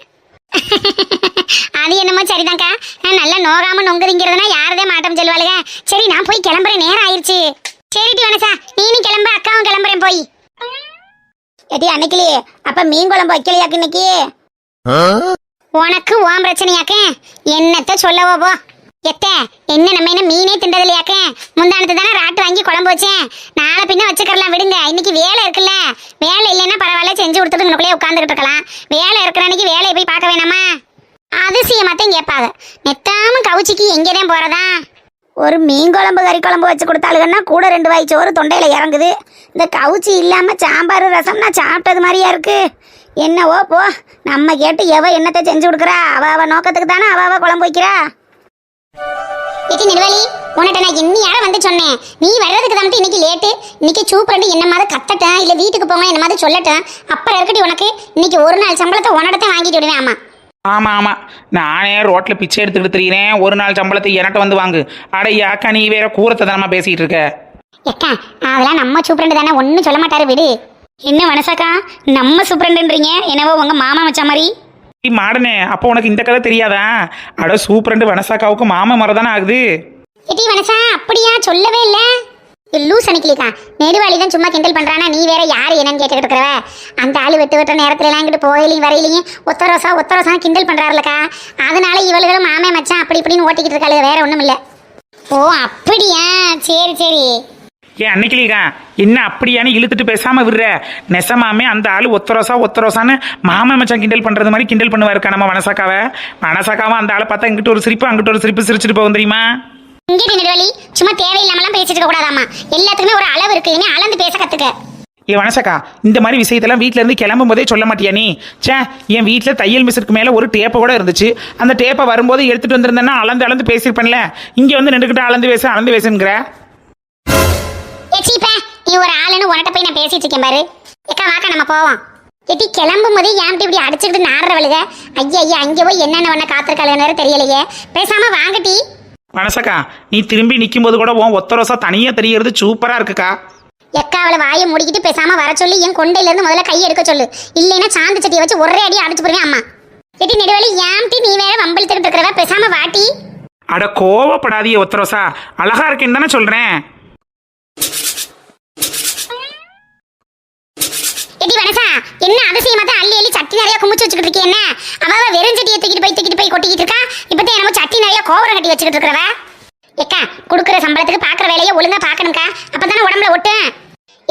[SPEAKER 1] அது என்னமோ சரிதான்க்கா. நான் நல்லா நோகாம நொங்குறீங்கிறதுனா யாரதே மாட்டம் சொல்லுவாளுங்க. சரி நான் போய் கிளம்புறேன், நேரம் ஆயிடுச்சு. சரிடி வனசா நீனும் கிளம்பு, அக்காவும் கிளம்புறேன் போய். எடி அன்னைக்கிலே அப்ப மீன் குழம்பு வைக்கலையாக்கு இன்னைக்கு? உனக்கு ஓம் பிரச்சனையாக்க என்னத்த சொல்லவோ போ. எத்த என்ன நம்ம என்ன மீனே திண்டது இல்லையாக்க? முந்தானத்து தானே ராட்டு வாங்கி குழம்பு வச்சேன். நாளை பின்ன வச்சுக்கலாம் விடுங்க. இன்னைக்கு வேலை இருக்குல்ல, வேலை இல்லைன்னா பரவாயில்ல செஞ்சு கொடுத்துட்டு உங்களுக்குள்ளே உட்காந்துக்கிட்டு இருக்கலாம். வேலை இருக்கிற அன்னைக்கு வேலையை போய் பார்க்க வேணாமா? அதிசயமாத்தான் கேட்பாங்க. நெத்தாம கவுச்சிக்கு எங்கேதான் போறதா? ஒரு மீன் குழம்பு கறி குழம்பு வச்சு கொடுத்தாளுங்கன்னா கூட 2 வாய் சோறு தொண்டையில் இறங்குது. இந்த கவுச்சி இல்லாமல் சாம்பார் ரசம்னா சாப்பிட்டது மாதிரியா இருக்கு. என்னவோ போ, நம்ம கேட்டு எவ என்னத்தை செஞ்சு கொடுக்குறா, அவ நோக்கத்துக்கு தானே அவ குழம்பு வைக்கிறா. நெடுவாளி, உன்கிட்ட நான் இன்னியார வந்து சொன்னேன், நீ வர்றதுக்கு தான் இன்னைக்கு லேட்டு. இன்னைக்கு சூப்பரண்டு என்ன மாதிரி கத்தட்டேன், இல்லை வீட்டுக்கு போங்க என்ன மாதிரி சொல்லட்டேன். அப்புறம் இருக்கட்டி உனக்கு இன்னைக்கு ஒரு நாள் சம்பளத்தை உன்னடத்தை வாங்கிட்டு விடுவேன். ஆமா
[SPEAKER 2] ஆமாம் நானே ரோட்டில் பிச்சை எடுத்துக்கிட்டு திரியிறேன், ஒரு நாள் சம்பளத்தை என்கிட்ட வந்து வாங்கு. அட யாக்கா நீ வேற கூரத்தை தானம்மா பேசிகிட்டு இருக்க.
[SPEAKER 1] ஏக்கா அதெல்லாம் நம்ம சூப்பரண்டு தானே, ஒன்றும் சொல்ல மாட்டாரு விடு. என்ன மனசாக்கா நம்ம சூப்பரண்டுன்றீங்க, என்னவோ உங்க மாமா மச்சா மாதிரி.
[SPEAKER 2] நீ மாடனே, அப்போ உனக்கு இந்த கதை தெரியாதா? அட சூப்பரண்டு வனசாக்காவுக்கு மாமா மரம் தானே ஆகுது.
[SPEAKER 1] எட்டி வனசா அப்படியா, சொல்லவே இல்லை. லூஸ் அன்னைக்கிலிக்கா நெடுவாளி தான் சும்மா கிண்டல் பண்றானா, நீ வேற யாரு என்னன்னு கேட்டுக்கிட்டு இருக்கிறவ. அந்த ஆளு வெட்டு நேரத்துல எல்லாம் இங்கிட்டு போயிலையும் வரையிலையும் ஒத்த ரோசா கிண்டல் பண்றாருலக்கா. அதனால இவளுகளும் மாமே மச்சான் அப்படி இப்படின்னு ஓட்டிக்கிட்டு இருக்காளு, வேற ஒண்ணும் இல்ல. ஓ அப்படியா, சரி சரி.
[SPEAKER 2] ஏன் அன்னைக்கிலிக்கா என்ன அப்படியான்னு இழுத்துட்டு பேசாம விடுற? நெசமாமே அந்த ஆளு ஒத்த ரோசான்னு மாமா மச்சான் கிண்டல் பண்றது மாதிரி கிண்டல் பண்ணுவாருக்கா நம்ம வனசாக்காவை அந்த ஆளை பார்த்தா இங்கிட்ட ஒரு சிரிப்பு அங்கிட்ட ஒரு சிரிப்பு சிரிச்சுட்டு போகும் தெரியுமா?
[SPEAKER 1] இங்கே நெடுவாளி சும்மா தேவையில்லாமலாம் பேசிட்டு இருக்க கூடாதாமா. எல்லாத்துக்குமே ஒரு அளவு இருக்கு, இனிமே அளந்து பேச கத்துக்க.
[SPEAKER 2] ஏ வனசக்கா, இந்த மாதிரி விஷயத்தெல்லாம் வீட்டில இருந்து கிளம்பும் போதே சொல்ல மாட்டியா நீ? சே, என் வீட்டில் தையல் மிஷினுக்கு மேலே ஒரு டேப்பை கூட இருந்துச்சு. அந்த டேப்பை வரும்போது எடுத்துட்டு வந்திருந்தேன்னா அளந்து பேசியிருப்பேன்ல. இங்கே வந்து நின்றுக்கிட்டு அளந்து பேசுங்கிற.
[SPEAKER 1] ஏச்சிப்பா நீ ஒரு ஆளுன்னு உனட்ட போய் நான் பேசிட்டு இருக்கேன் பாரு. ஏக்கா வாக்கா நம்ம போவோம். எட்டி கிளம்பும் போதே ஏன் இப்படி அடிச்சுக்கிட்டு நாடுறவளுக? ஐயா அங்கே போய் என்னென்ன காத்திருக்காளுன்னு தெரியலையே. பேசாம வாங்கட்டி.
[SPEAKER 2] வனசக்கா, நீ திரும்பி நிற்கும் போது கூட உன் ஒத்த ரோசா தனியாக தெரியறது சூப்பராக இருக்குக்கா.
[SPEAKER 1] எக்கா அவளை வாயை முடிக்கிட்டு பேசாம வர சொல்லி என் கொண்டையில இருந்து முதல்ல கை எடுக்க சொல்லு. இல்லைன்னா சாந்து சட்டியை வச்சு ஒரே அடி அடிச்சு போடுவேன். அம்மா எட்டி நெடுவலி ஏன்ட்டி நீ வேற வம்பிழுத்துக்கிட்டு இருக்கிறவ, பேசாம வாட்டி.
[SPEAKER 2] அட கோவப்படாதீங்க ஒத்த ரோசா, அழகா இருக்கேன்னு தானே சொல்றேன்.
[SPEAKER 1] எட்டி வனசா என்ன அதிசயமா தான் அள்ளி சட்டி நிறைய குமிச்சு வச்சுக்கிட்டு இருக்கே. என்ன அவ வெறும் சட்டியை தூக்கிட்டு போய் கொட்டிக்கிட்டு இருக்கா. இப்பதான் என்னமோ சட்டி நிறைய கோவரம் கட்டி வச்சுக்கிட்டு இருக்கிறவ. ஏக்கா கொடுக்குற சம்பளத்துக்கு பாக்குற வேலையை ஒழுங்கா பாக்கணும்க்கா, அப்பதானே உடம்புல ஒட்டும்.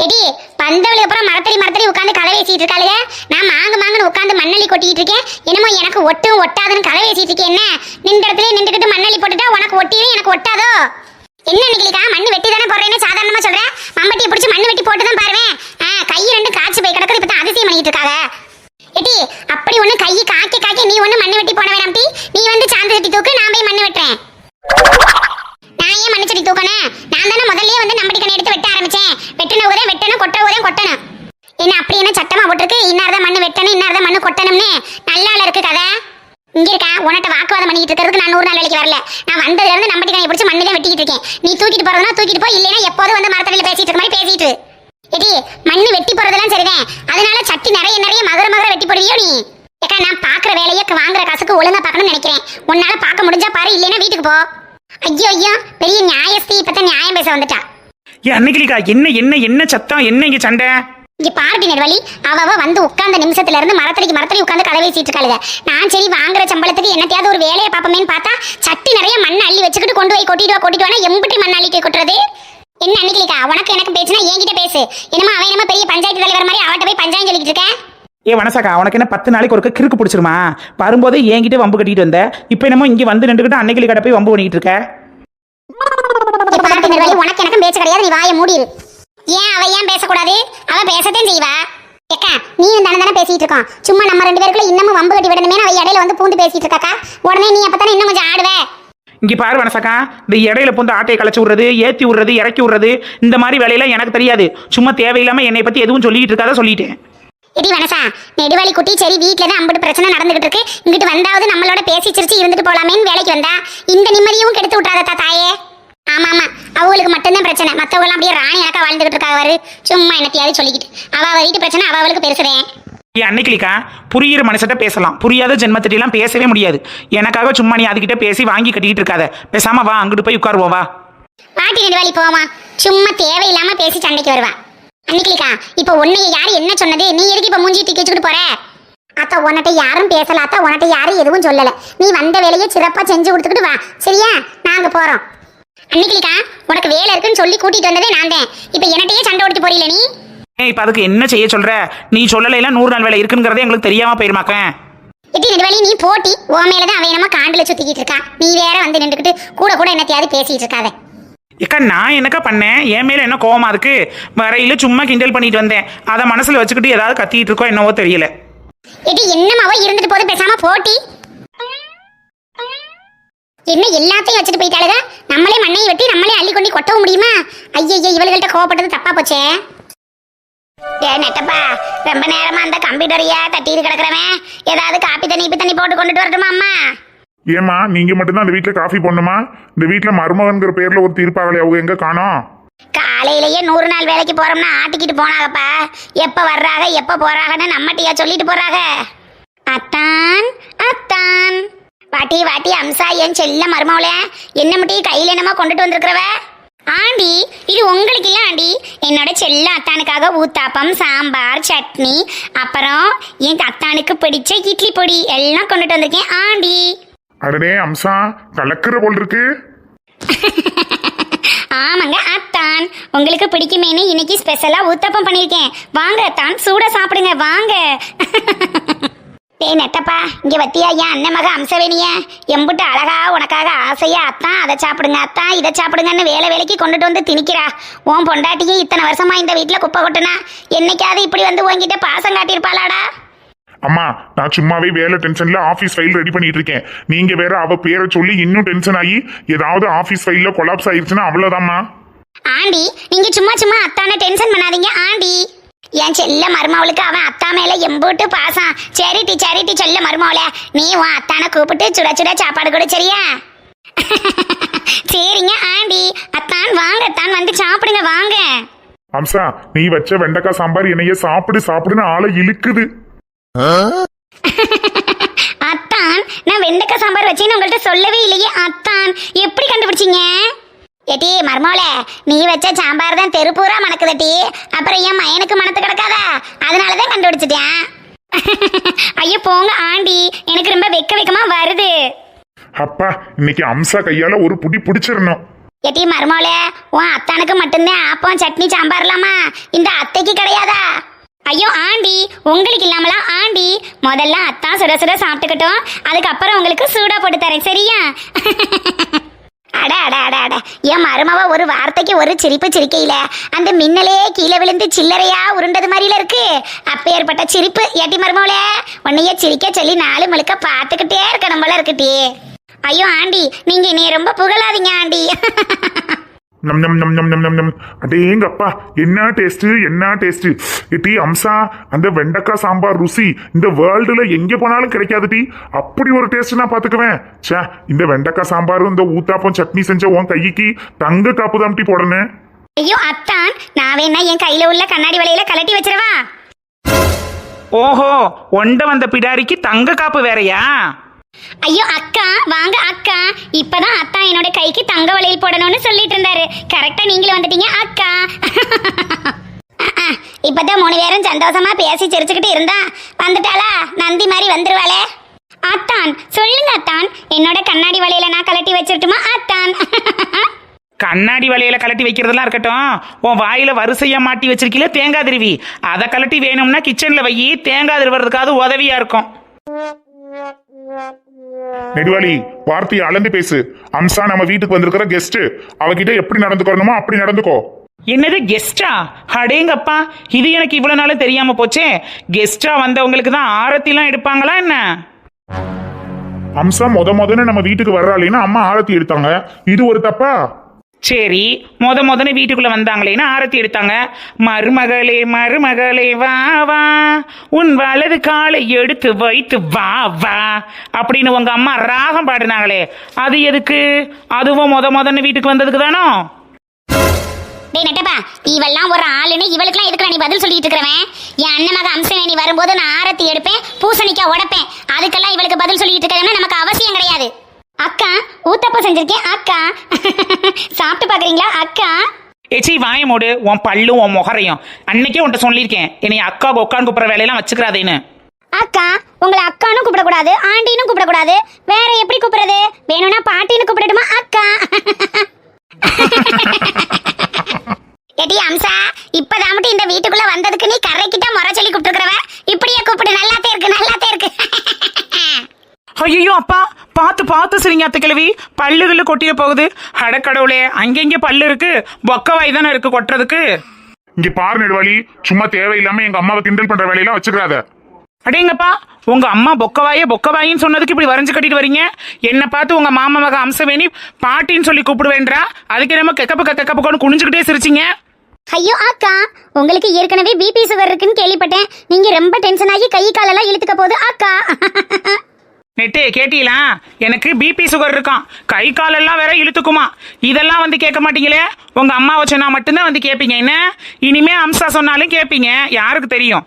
[SPEAKER 1] எடி பந்தவளுக்கு அப்புறம் மரத்தடி உட்காந்து கதை பேசிட்டு இருக்காளுங்க. நான் மாங்குன்னு உட்காந்து மண்ணள்ளி கொட்டிக்கிட்டு இருக்கேன். என்னமோ எனக்கு ஒட்டும் ஒட்டாதுன்னு கதை பேசிட்டு இருக்கேன். என்ன நின்ற இடத்துல நின்றுக்கிட்டு மண்ணள்ளி போட்டுட்டா உனக்கு ஒட்டியும் எனக்கு ஒட்டாதோ? என்ன நினைக்கலிக்கா, மண்ணு வெட்டி தானே போடுறேன்னு சாதாரணமா சொல்றேன். மம்பட்டியை பிடிச்சி மண்ணு வெட்டி போட்டு தான் பாருவேன். கை 2 காய்ச்சி போய் கிடக்குது, இப்ப தான் அதிசயம் பண்ணிட்டு இருக்காங்க. எட்டி அப்படி ஒண்ணு கை காக்கி நீ ஒண்ணு மண்ணு வெட்டி போட வேணாம். நீ வந்து சாந்து சட்டி தூக்கு, நான் போய் மண்ணு வெட்டுறேன். நான் ஏன் மண்ணு சட்டி தூக்கணும்? நான் தானே முதல்லயே வந்து நம்படி கண்ணை எடுத்து வெட்ட ஆரம்பிச்சேன். வெட்டணும் ஊரே வெட்டணும், கொட்டணும். என்ன அப்படி என்ன சட்டமா போட்டிருக்கு, இன்னார்தான் மண்ணு வெட்டணும் இன்னார்தான் மண்ணு கொட்டணும்னு? நல்லா இருக்கு கதை. இங்க இருக்கா உன்கிட்ட வாக்குவாதம் பண்ணிட்டு இருக்கிறதுக்கு நான் 100 நாள் வேலைக்கு வரல. நான் வந்ததுல இருந்து நம்படி கண்ணை பிடிச்சி மண்ணு தான் வெட்டிக்கிட்டு இருக்கேன். நீ தூக்கிட்டு போறதுனா தூக்கிட்டு போ, இல்லைன்னா எப்போதும் வந்து மரத்தடியில பேசிட்டு இருக்க மாதிரி பேசிட்டு. எடி மண்ணு வெட்டி போறதெல்லாம் சரிதான், அதனால சட்டி நிறைய மகர வெட்டி போடுவியோ நீ? ஏக்கா நான் பாக்குற வேலையை வாங்குற காசுக்கு ஒழுங்கா பார்க்கணும்னு நினைக்கிறேன். உன்னால பார்க்க முடிஞ்சா பாரு, இல்லைன்னா வீட்டுக்கு போ. ஐயோ பெரிய நியாயஸ்தி இப்பதான் நியாயம் பேச வந்துட்டா.
[SPEAKER 2] ஏன் அன்னைக்கிலிக்கா என்ன சத்தம், என்ன இங்க சண்டை?
[SPEAKER 1] இங்க பார்ட்டி நெடுவலி அவ வந்து உட்கார்ந்த நிமிஷத்துல இருந்து மரத்தடி உட்காந்து கதை பேசிட்டு இருக்காளுங்க. நான் சரி வாங்குற சம்பளத்துக்கு என்னத்தையாவது ஒரு வேலையை பார்ப்போமேன்னு பார்த்தா சட்டி நிறைய மண் அள்ளி வச்சுக்கிட்டு கொண்டு போய் கொட்டிட்டு வானா எம்பிட்டி மண் அள்ளிட்டு கொட்டுறது? என்ன அன்னைக்கிலிக்கா உனக்கு எனக்கு பேசுனா என்கிட்ட பேசு. என்னமோ அவன் என்னமோ பெரிய பஞ்சாயத்து தலைவர் மாதிரி அவட்ட போய் பஞ்சாயத்து சொல்லிட்டு இருக்கேன்.
[SPEAKER 2] ஏ வனசாக்கா, உனக்கு என்ன 10 நாளைக்கு ஒரு கிறுக்கு பிடிச்சிருமா? வரும்போதே என்கிட்ட வம்பு கட்டிட்டு வந்த, இப்போ என்னமோ இங்க வந்து நின்றுக்கிட்டு அன்னைக்கிளி கடை போய் வம்பு பண்ணிட்டு இருக்க.
[SPEAKER 1] உனக்கு எனக்கும் பேச கிடையாது, நீ வாயை மூடிரு. ஏன் அவ ஏன் பேசக்கூடாது? அவ பேசத்தான் செய்வா. ஏக்கா நீ தானே பேசிட்டு இருக்கான். சும்மா நம்ம 2 பேருக்குள்ள இன்னமும் வம்பு கட்டி விடணுமே அவ இடையில வந்து பூந்து பேசிட்டு இருக்காக்கா. உடனே நீ அப்பதானே இன்னும் கொஞ்சம் ஆடுவ.
[SPEAKER 2] இங்க பாரு வனசாக்கா, இந்த இடையில பூந்து ஆட்டையை களைச்சு விடுறது, ஏத்தி விடுறது, இறக்கி விடுறது, இந்த மாதிரி வேலையெல்லாம் எனக்கு தெரியாது. சும்மா தேவையில்லாம என்னை பத்தி எதுவும் சொல்லிட்டு இருக்காத சொல்லிட்டேன்.
[SPEAKER 1] எடி வனசா நெடுவாளி குட்டி சரி வீட்டுல தான் அம்பட்டு பிரச்சனை நடந்துகிட்டு இருக்கு, இங்கிட்டு வந்தாவது நம்மளோட பேசி சிரிச்சு இருந்துட்டு போலாமேன்னு வேலைக்கு வந்தா இந்த நிம்மதியும் கெடுத்து விட்டாதா தாயே? ஆமா அவங்களுக்கு மட்டும்தான் பிரச்சனை, மத்தவங்க அப்படியே ராணி எனக்கா வாழ்ந்துகிட்டு இருக்காரு. சும்மா என்னத்தையாவது சொல்லிக்கிட்டு அவ வீட்டு பிரச்சனை அவளுக்கு பெருசுறேன்.
[SPEAKER 2] ஏன் அன்னைக்கிலிக்கா புரியுற மனசிட்ட பேசலாம், புரியாத ஜென்மத்திட்டெல்லாம் பேசவே முடியாது. எனக்காக சும்மா நீ அதுகிட்ட பேசி வாங்கி கட்டிக்கிட்டு இருக்காத. பேசாம வா அங்கிட்டு போய் உட்காருவோம். வா
[SPEAKER 1] பாட்டி நெடுவாளி போமா, சும்மா தேவையில்லாம பேசி சண்டைக்கு வருவா. அன்னைக்கிலிக்கா இப்ப உன்னைய யாரு என்ன சொன்னது? நீ எதுக்கு இப்ப மூஞ்சி தூக்கி வச்சுக்கிட்டு போற? அத்தா உன்கிட்ட யாரும் பேசல, அத்தா உன்கிட்ட யாரும் எதுவும் சொல்லல. நீ வந்த வேலையை சிறப்பா செஞ்சு கொடுத்துக்கிட்டு வா, சரியா? நாங்க போறோம். அன்னைக்கிலிக்கா உனக்கு வேலை இருக்குன்னு சொல்லி கூட்டிட்டு வந்ததே நான் தான். இப்ப என்னட்டையே சண்டை ஓடிட்டு போறீல நீ?
[SPEAKER 2] இப்ப அதுக்கு என்ன செய்ய சொல்ற? நீ சொல்லலைன்னா 100 நாள் வேலை இருக்குங்கிறதே எங்களுக்கு தெரியாம போயிருமாக்க.
[SPEAKER 1] எட்டி நெடுவாளி நீ போட்டி உன் மேலதான் அவன் என்னமோ காண்டுல சுத்திக்கிட்டு இருக்கா, நீ வேற வந்து நின்றுக்கிட்டு கூட கூட என்னத்தையாவது பேசிட்டு இருக்காத.
[SPEAKER 2] ஏக்கா நான் என்னக்கா பண்ணேன்? என் மேல என்ன கோவமா இருக்கு? வரையில சும்மா கிண்டல் பண்ணிட்டு வந்தேன். அதை மனசுல வச்சுக்கிட்டு ஏதாவது கத்திட்டு இருக்கோ என்னவோ தெரியல.
[SPEAKER 1] எட்டி என்னமாவோ இருந்துட்டு போது, பேசாம போட்டி. என்ன எல்லாத்தையும் வச்சுட்டு போயிட்டாளுங்க, நம்மளே மண்ணையை வெட்டி நம்மளே அள்ளி கொண்டு கொட்டவும் முடியுமா? ஐயய்ய இவள்கிட்ட கோவப்பட்டது தப்பா போச்சே. ஏ நெட்டப்பா, ரொம்ப நேரமா அந்த கம்ப்யூட்டரையா தட்டிட்டு கிடக்குறவன் ஏதாவது காப்பி தண்ணி போட்டு கொண்டுட்டு வரட்டுமா அம்மா?
[SPEAKER 3] ஏமா நீங்க மட்டும்தான் அந்த வீட்டுல காஃபி போடணுமா? இந்த வீட்டுல மருமகன்கிற பேர்ல ஒரு தீர்ப்பாகலை, அவங்க எங்க காணோம்?
[SPEAKER 1] காலையிலேயே 100 நாள் வேலைக்கு போறோம்னா ஆட்டிக்கிட்டு போனாங்கப்பா. எப்ப வர்றாங்க எப்ப போறாங்கன்னு நம்மட்டியா சொல்லிட்டு போறாங்க. அத்தான் அத்தான் வாட்டி வாட்டி அம்சா என் செல்ல மருமவள என்ன மட்டும் கையில என்னமா கொண்டுட்டு வந்திருக்கிறவ? ஆண்டி இது உங்களுக்கு இல்ல ஆண்டி, என்னோட செல்ல அத்தானுக்காக ஊத்தாப்பம் சாம்பார் சட்னி அப்புறம் என் அத்தானுக்கு பிடிச்ச இட்லி பொடி எல்லாம் கொண்டுட்டு வந்திருக்கேன் ஆண்டி.
[SPEAKER 3] அடனே அம்சா, கலக்கிற போல் இருக்கு.
[SPEAKER 1] ஆமாங்க அத்தான், உங்களுக்கு பிடிக்குமேனு இன்னைக்கு ஸ்பெஷலா ஊத்தப்பம் பண்ணிருக்கேன். வாங்க அத்தான் சூட சாப்பிடுங்க வாங்க. டேய் நெட்டப்பா, இங்க வத்தியா என் அண்ணன் மக அம்சவேணிய எம்புட்டு அழகா உனக்காக ஆசையா அத்தான் அதை சாப்பிடுங்க அத்தான் இதை சாப்பிடுங்கன்னு வேலைக்கு கொண்டுட்டு வந்து திணிக்கிறா. உன் பொண்டாட்டியும் இத்தனை வருஷமா இந்த வீட்டுல குப்பை கொட்டுனா என்னைக்காவது இப்படி வந்து உன்கிட்ட பாசம் காட்டியிருப்பாளாடா?
[SPEAKER 3] அம்மா நான் சும்மாவே வேலை டென்ஷன்ல ஆபீஸ் ஃபைல் ரெடி பண்ணிட்டு இருக்கேன். நீங்க வேற அவ பேரை சொல்லி இன்னும் டென்ஷன் ஆகி ஏதாவது ஆபீஸ் ஃபைல்ல கொலாப்ஸ் ஆயிருச்சுன்னா அவ்வளவுதாம்மா.
[SPEAKER 1] ஆண்டி நீங்க சும்மா அத்தான டென்ஷன் பண்ணாதீங்க ஆண்டி. என் செல்ல மருமவளுக்கு அவன் அத்தா மேல எம்பூட்டு பாசம். சரிட்டி செல்ல மருமவள, நீ உன் அத்தானை கூப்பிட்டு சுட சுட சாப்பாடு கொடு சரியா? சரிங்க ஆண்டி. அத்தான் வாங்க அத்தான் வந்து சாப்பிடுங்க வாங்க.
[SPEAKER 3] அம்சா நீ வச்ச வெண்டைக்காய் சாம்பார் என்னைய சாப்பிடுன்னு ஆளை இழுக்குது.
[SPEAKER 1] அத்தான் நான் வெண்டைக்காய் சாம்பார் வச்சேன்னு உங்கள்ட்ட சொல்லவே இல்லையே அத்தான், எப்படி கண்டுபிடிச்சீங்க? ஏட்டி மர்மோல, நீ வச்ச சாம்பார் தான் தெருப்பூரா மணக்குதட்டி, அப்புறம் என் மயனுக்கு மணத்து கிடக்காதா, அதனாலதான் கண்டுபிடிச்சிட்டேன். ஐயோ போங்க ஆண்டி, எனக்கு ரொம்ப வெக்கமா வருது.
[SPEAKER 3] அப்பா இன்னைக்கு அம்சா கையால ஒரு புடி பிடிச்சிடணும்.
[SPEAKER 1] ஏட்டி மர்மோல, உன் அத்தானுக்கு மட்டும்தான் ஆப்பம் சட்னி சாம்பார்லாமா, இந்த அத்தைக்கு கிடையாதா? ஐயோ ஆண்டி உங்களுக்கு இல்லாமலா ஆண்டி, முதல்ல அத்தான் சுட சுட சாப்பிட்டுக்கிட்டோம், அதுக்கப்புறம் உங்களுக்கு சூடா போட்டு தரேன் சரியா? அட அட அட அட, என் மருமவ ஒரு வார்த்தைக்கு ஒரு சிரிப்பு சிரிக்கையில அந்த மின்னலே கீழே விழுந்து சில்லறையா உருண்டது மாதிரில இருக்கு. அப்பேற்பட்ட சிரிப்பு ஏட்டி மருமவளே, உன்னைய சிரிக்க சொல்லி நாலு முழுக்க பார்த்துக்கிட்டே இருக்கணும் போல இருக்குட்டி. ஐயோ ஆண்டி நீங்க என்னைய ரொம்ப புகழாதீங்க ஆண்டி.
[SPEAKER 3] நம் நம் நம் நம் நம் நம் நம் அடேங்கப்பா, என்ன டேஸ்ட் டி அம்சா. அந்த வெண்டைக்காய் சாம்பார் ருசி இந்த வேர்ல்டுல எங்க போனாலும் கிடைக்காது டி. அப்படி ஒரு டேஸ்ட் நான் பாத்துக்குவேன். சே, இந்த வெண்டைக்காய் சாம்பாரும் இந்த ஊத்தாப்பம் சட்னி செஞ்ச உன் கைக்கு தங்க காப்பு தான் டி போடணும்.
[SPEAKER 1] ஐயோ அத்தான், நான் வேணா என் கையில உள்ள கண்ணாடி வலையில கலட்டி வச்சிரவா?
[SPEAKER 2] ஓஹோ, ஒண்ட வந்த பிடாரிக்கு தங்க காப்பு வேறயா?
[SPEAKER 1] ஐயோ அக்கா வாங்க அக்கா, இப்பதான் அத்தா என்னோட கைக்கு தங்க வளையல் போடணும்னு சொல்லிட்டு இருந்தாரு. கரெக்டா நீங்களும் வந்துட்டீங்க அக்கா. இப்பதான் 3 பேரும் சந்தோஷமா பேசி சிரிச்சுக்கிட்டு இருந்தா வந்துட்டாளா, நந்தி மாதிரி வந்துருவாளே. அத்தான் சொல்லுங்க அத்தான், என்னோட கண்ணாடி வளையல நான் கலட்டி வச்சிருட்டுமா அத்தான்?
[SPEAKER 2] கண்ணாடி வலையில கலட்டி வைக்கிறதெல்லாம் இருக்கட்டும், உன் வாயில வரிசையா மாட்டி வச்சிருக்கீல தேங்காய் திருவி, அதை கலட்டி வேணும்னா கிச்சன்ல வை, தேங்காய் திருவுறதுக்காவது உதவியா இருக்கும்.
[SPEAKER 3] நெடுவாளி வார்த்தையை அளந்து பேசு. அம்சா நம்ம வீட்டுக்கு வந்திருக்கிற கெஸ்ட், அவகிட்ட எப்படி நடந்துக்கணுமோ அப்படி நடந்துக்கோ.
[SPEAKER 2] என்னது கெஸ்டா? அடேங்கப்பா, இது எனக்கு இவ்வளவு நாளும் தெரியாம போச்சே. கெஸ்டா வந்தவங்களுக்கு தான் ஆரத்திலாம் எடுப்பாங்களா என்ன?
[SPEAKER 3] அம்சா முதன்னு நம்ம வீட்டுக்கு வர்றாளேன்னா அம்மா ஆரத்தி எடுத்தாங்க, இது ஒரு தப்பா?
[SPEAKER 2] சரி, முதன்னு வீட்டுக்குள்ள வந்தாங்களேன்னு ஆரத்தி எடுத்தாங்க. மருமகளே மருமகளே வா வா, உன் வலது காலை எடுத்து வைத்து வா வா அப்படின்னு உங்க அம்மா ராகம் பாடினாங்களே, அது எதுக்கு? அதுவும் முதன்னு வீட்டுக்கு வந்ததுக்கு தானோ?
[SPEAKER 1] டேய் நெட்டப்பா, இவெல்லாம் ஒரு ஆளுன்னு இவளுக்குலாம் எதுக்கு நீ பதில் சொல்லிட்டு இருக்கிறவன்? என் அண்ணன் மக அம்சவேணி வரும்போது நான் ஆரத்தி எடுப்பேன், பூசணிக்காய் உடைப்பேன், அதுக்கெல்லாம் இவளுக்கு பதில் சொல்லிட்டு இருக்கிறவன நமக்கு அவசியம் கிடையாது. அக்கா ஊத்தப்பம் செஞ்சிருக்கேன் அக்கா, சாப்பிட்டு பாக்குறீங்களா அக்கா?
[SPEAKER 2] ஏச்சி வாய மூடு, உன் பல்லும் உன் முகரையும். அன்னைக்கே உன்ட்ட சொல்லியிருக்கேன், என்னை அக்கா கொக்கான்னு கூப்பிட்ற வேலையெல்லாம் வச்சுக்கிறாதேன்னு.
[SPEAKER 1] அக்கா உங்களை அக்கானும் கூப்பிடக்கூடாது, ஆண்டினும் கூப்பிடக்கூடாது, வேற எப்படி கூப்பிடுறது? வேணும்னா பாட்டின்னு கூப்பிடட்டுமா அக்கா? எடி அம்சா, இப்பதான் மட்டும் இந்த வீட்டுக்குள்ள வந்ததுக்கு நீ கரைக்கிட்ட முறை சொல்லி கூப்பிட்டுருக்கிறவ, இப்படியே கூப்பிடு, நல்லாத்தே இருக்கு நல்லாத்தே இருக்கு.
[SPEAKER 2] ஐயோ அப்பா, பார்த்து பார்த்து சரிங்க அத்தை கிழவி, பல்லுகள்ல கொட்டிட போகுது. அடக்கடவுளே, அங்கெங்க பல்லு இருக்கு, பொக்கவாய் தானே இருக்கு கொட்டுறதுக்கு.
[SPEAKER 3] இங்க பாரு நெடுவாளி, சும்மா தேவையில்லாம எங்க அம்மாவை கிண்டல் பண்ற வேலையெல்லாம் வச்சுக்கிறாத.
[SPEAKER 2] அடேங்கப்பா, உங்க அம்மா பொக்கவாயின்னு சொன்னதுக்கு இப்படி வரைஞ்சு கட்டிட்டு வரீங்க. என்ன பார்த்து உங்க மாமா மக அம்சவேணி பாட்டின்னு சொல்லி கூப்பிடுவேன்றா, அதுக்கு நம்ம கெக்கப்புக்கொன்னு குனிஞ்சுக்கிட்டே சிரிச்சிங்க.
[SPEAKER 1] ஐயோ அக்கா, உங்களுக்கு ஏற்கனவே பிபி சுகர் இருக்குன்னு கேள்விப்பட்டேன். நீங்க ரொம்ப டென்ஷன் ஆகி கை காலெல்லாம் இழுத்துக்க போகுது அக்கா.
[SPEAKER 2] நெட்டே கேட்டீங்களா? எனக்கு பிபி சுகர் இருக்கான், கை காலெல்லாம் வேற இழுத்துக்குமா. இதெல்லாம் வந்து கேட்க மாட்டீங்களே, உங்க அம்மாவை சொன்னா மட்டும்தான் வந்து கேட்பீங்க. என்ன இனிமே அம்சா சொன்னாலும் கேட்பீங்க, யாருக்கு தெரியும்?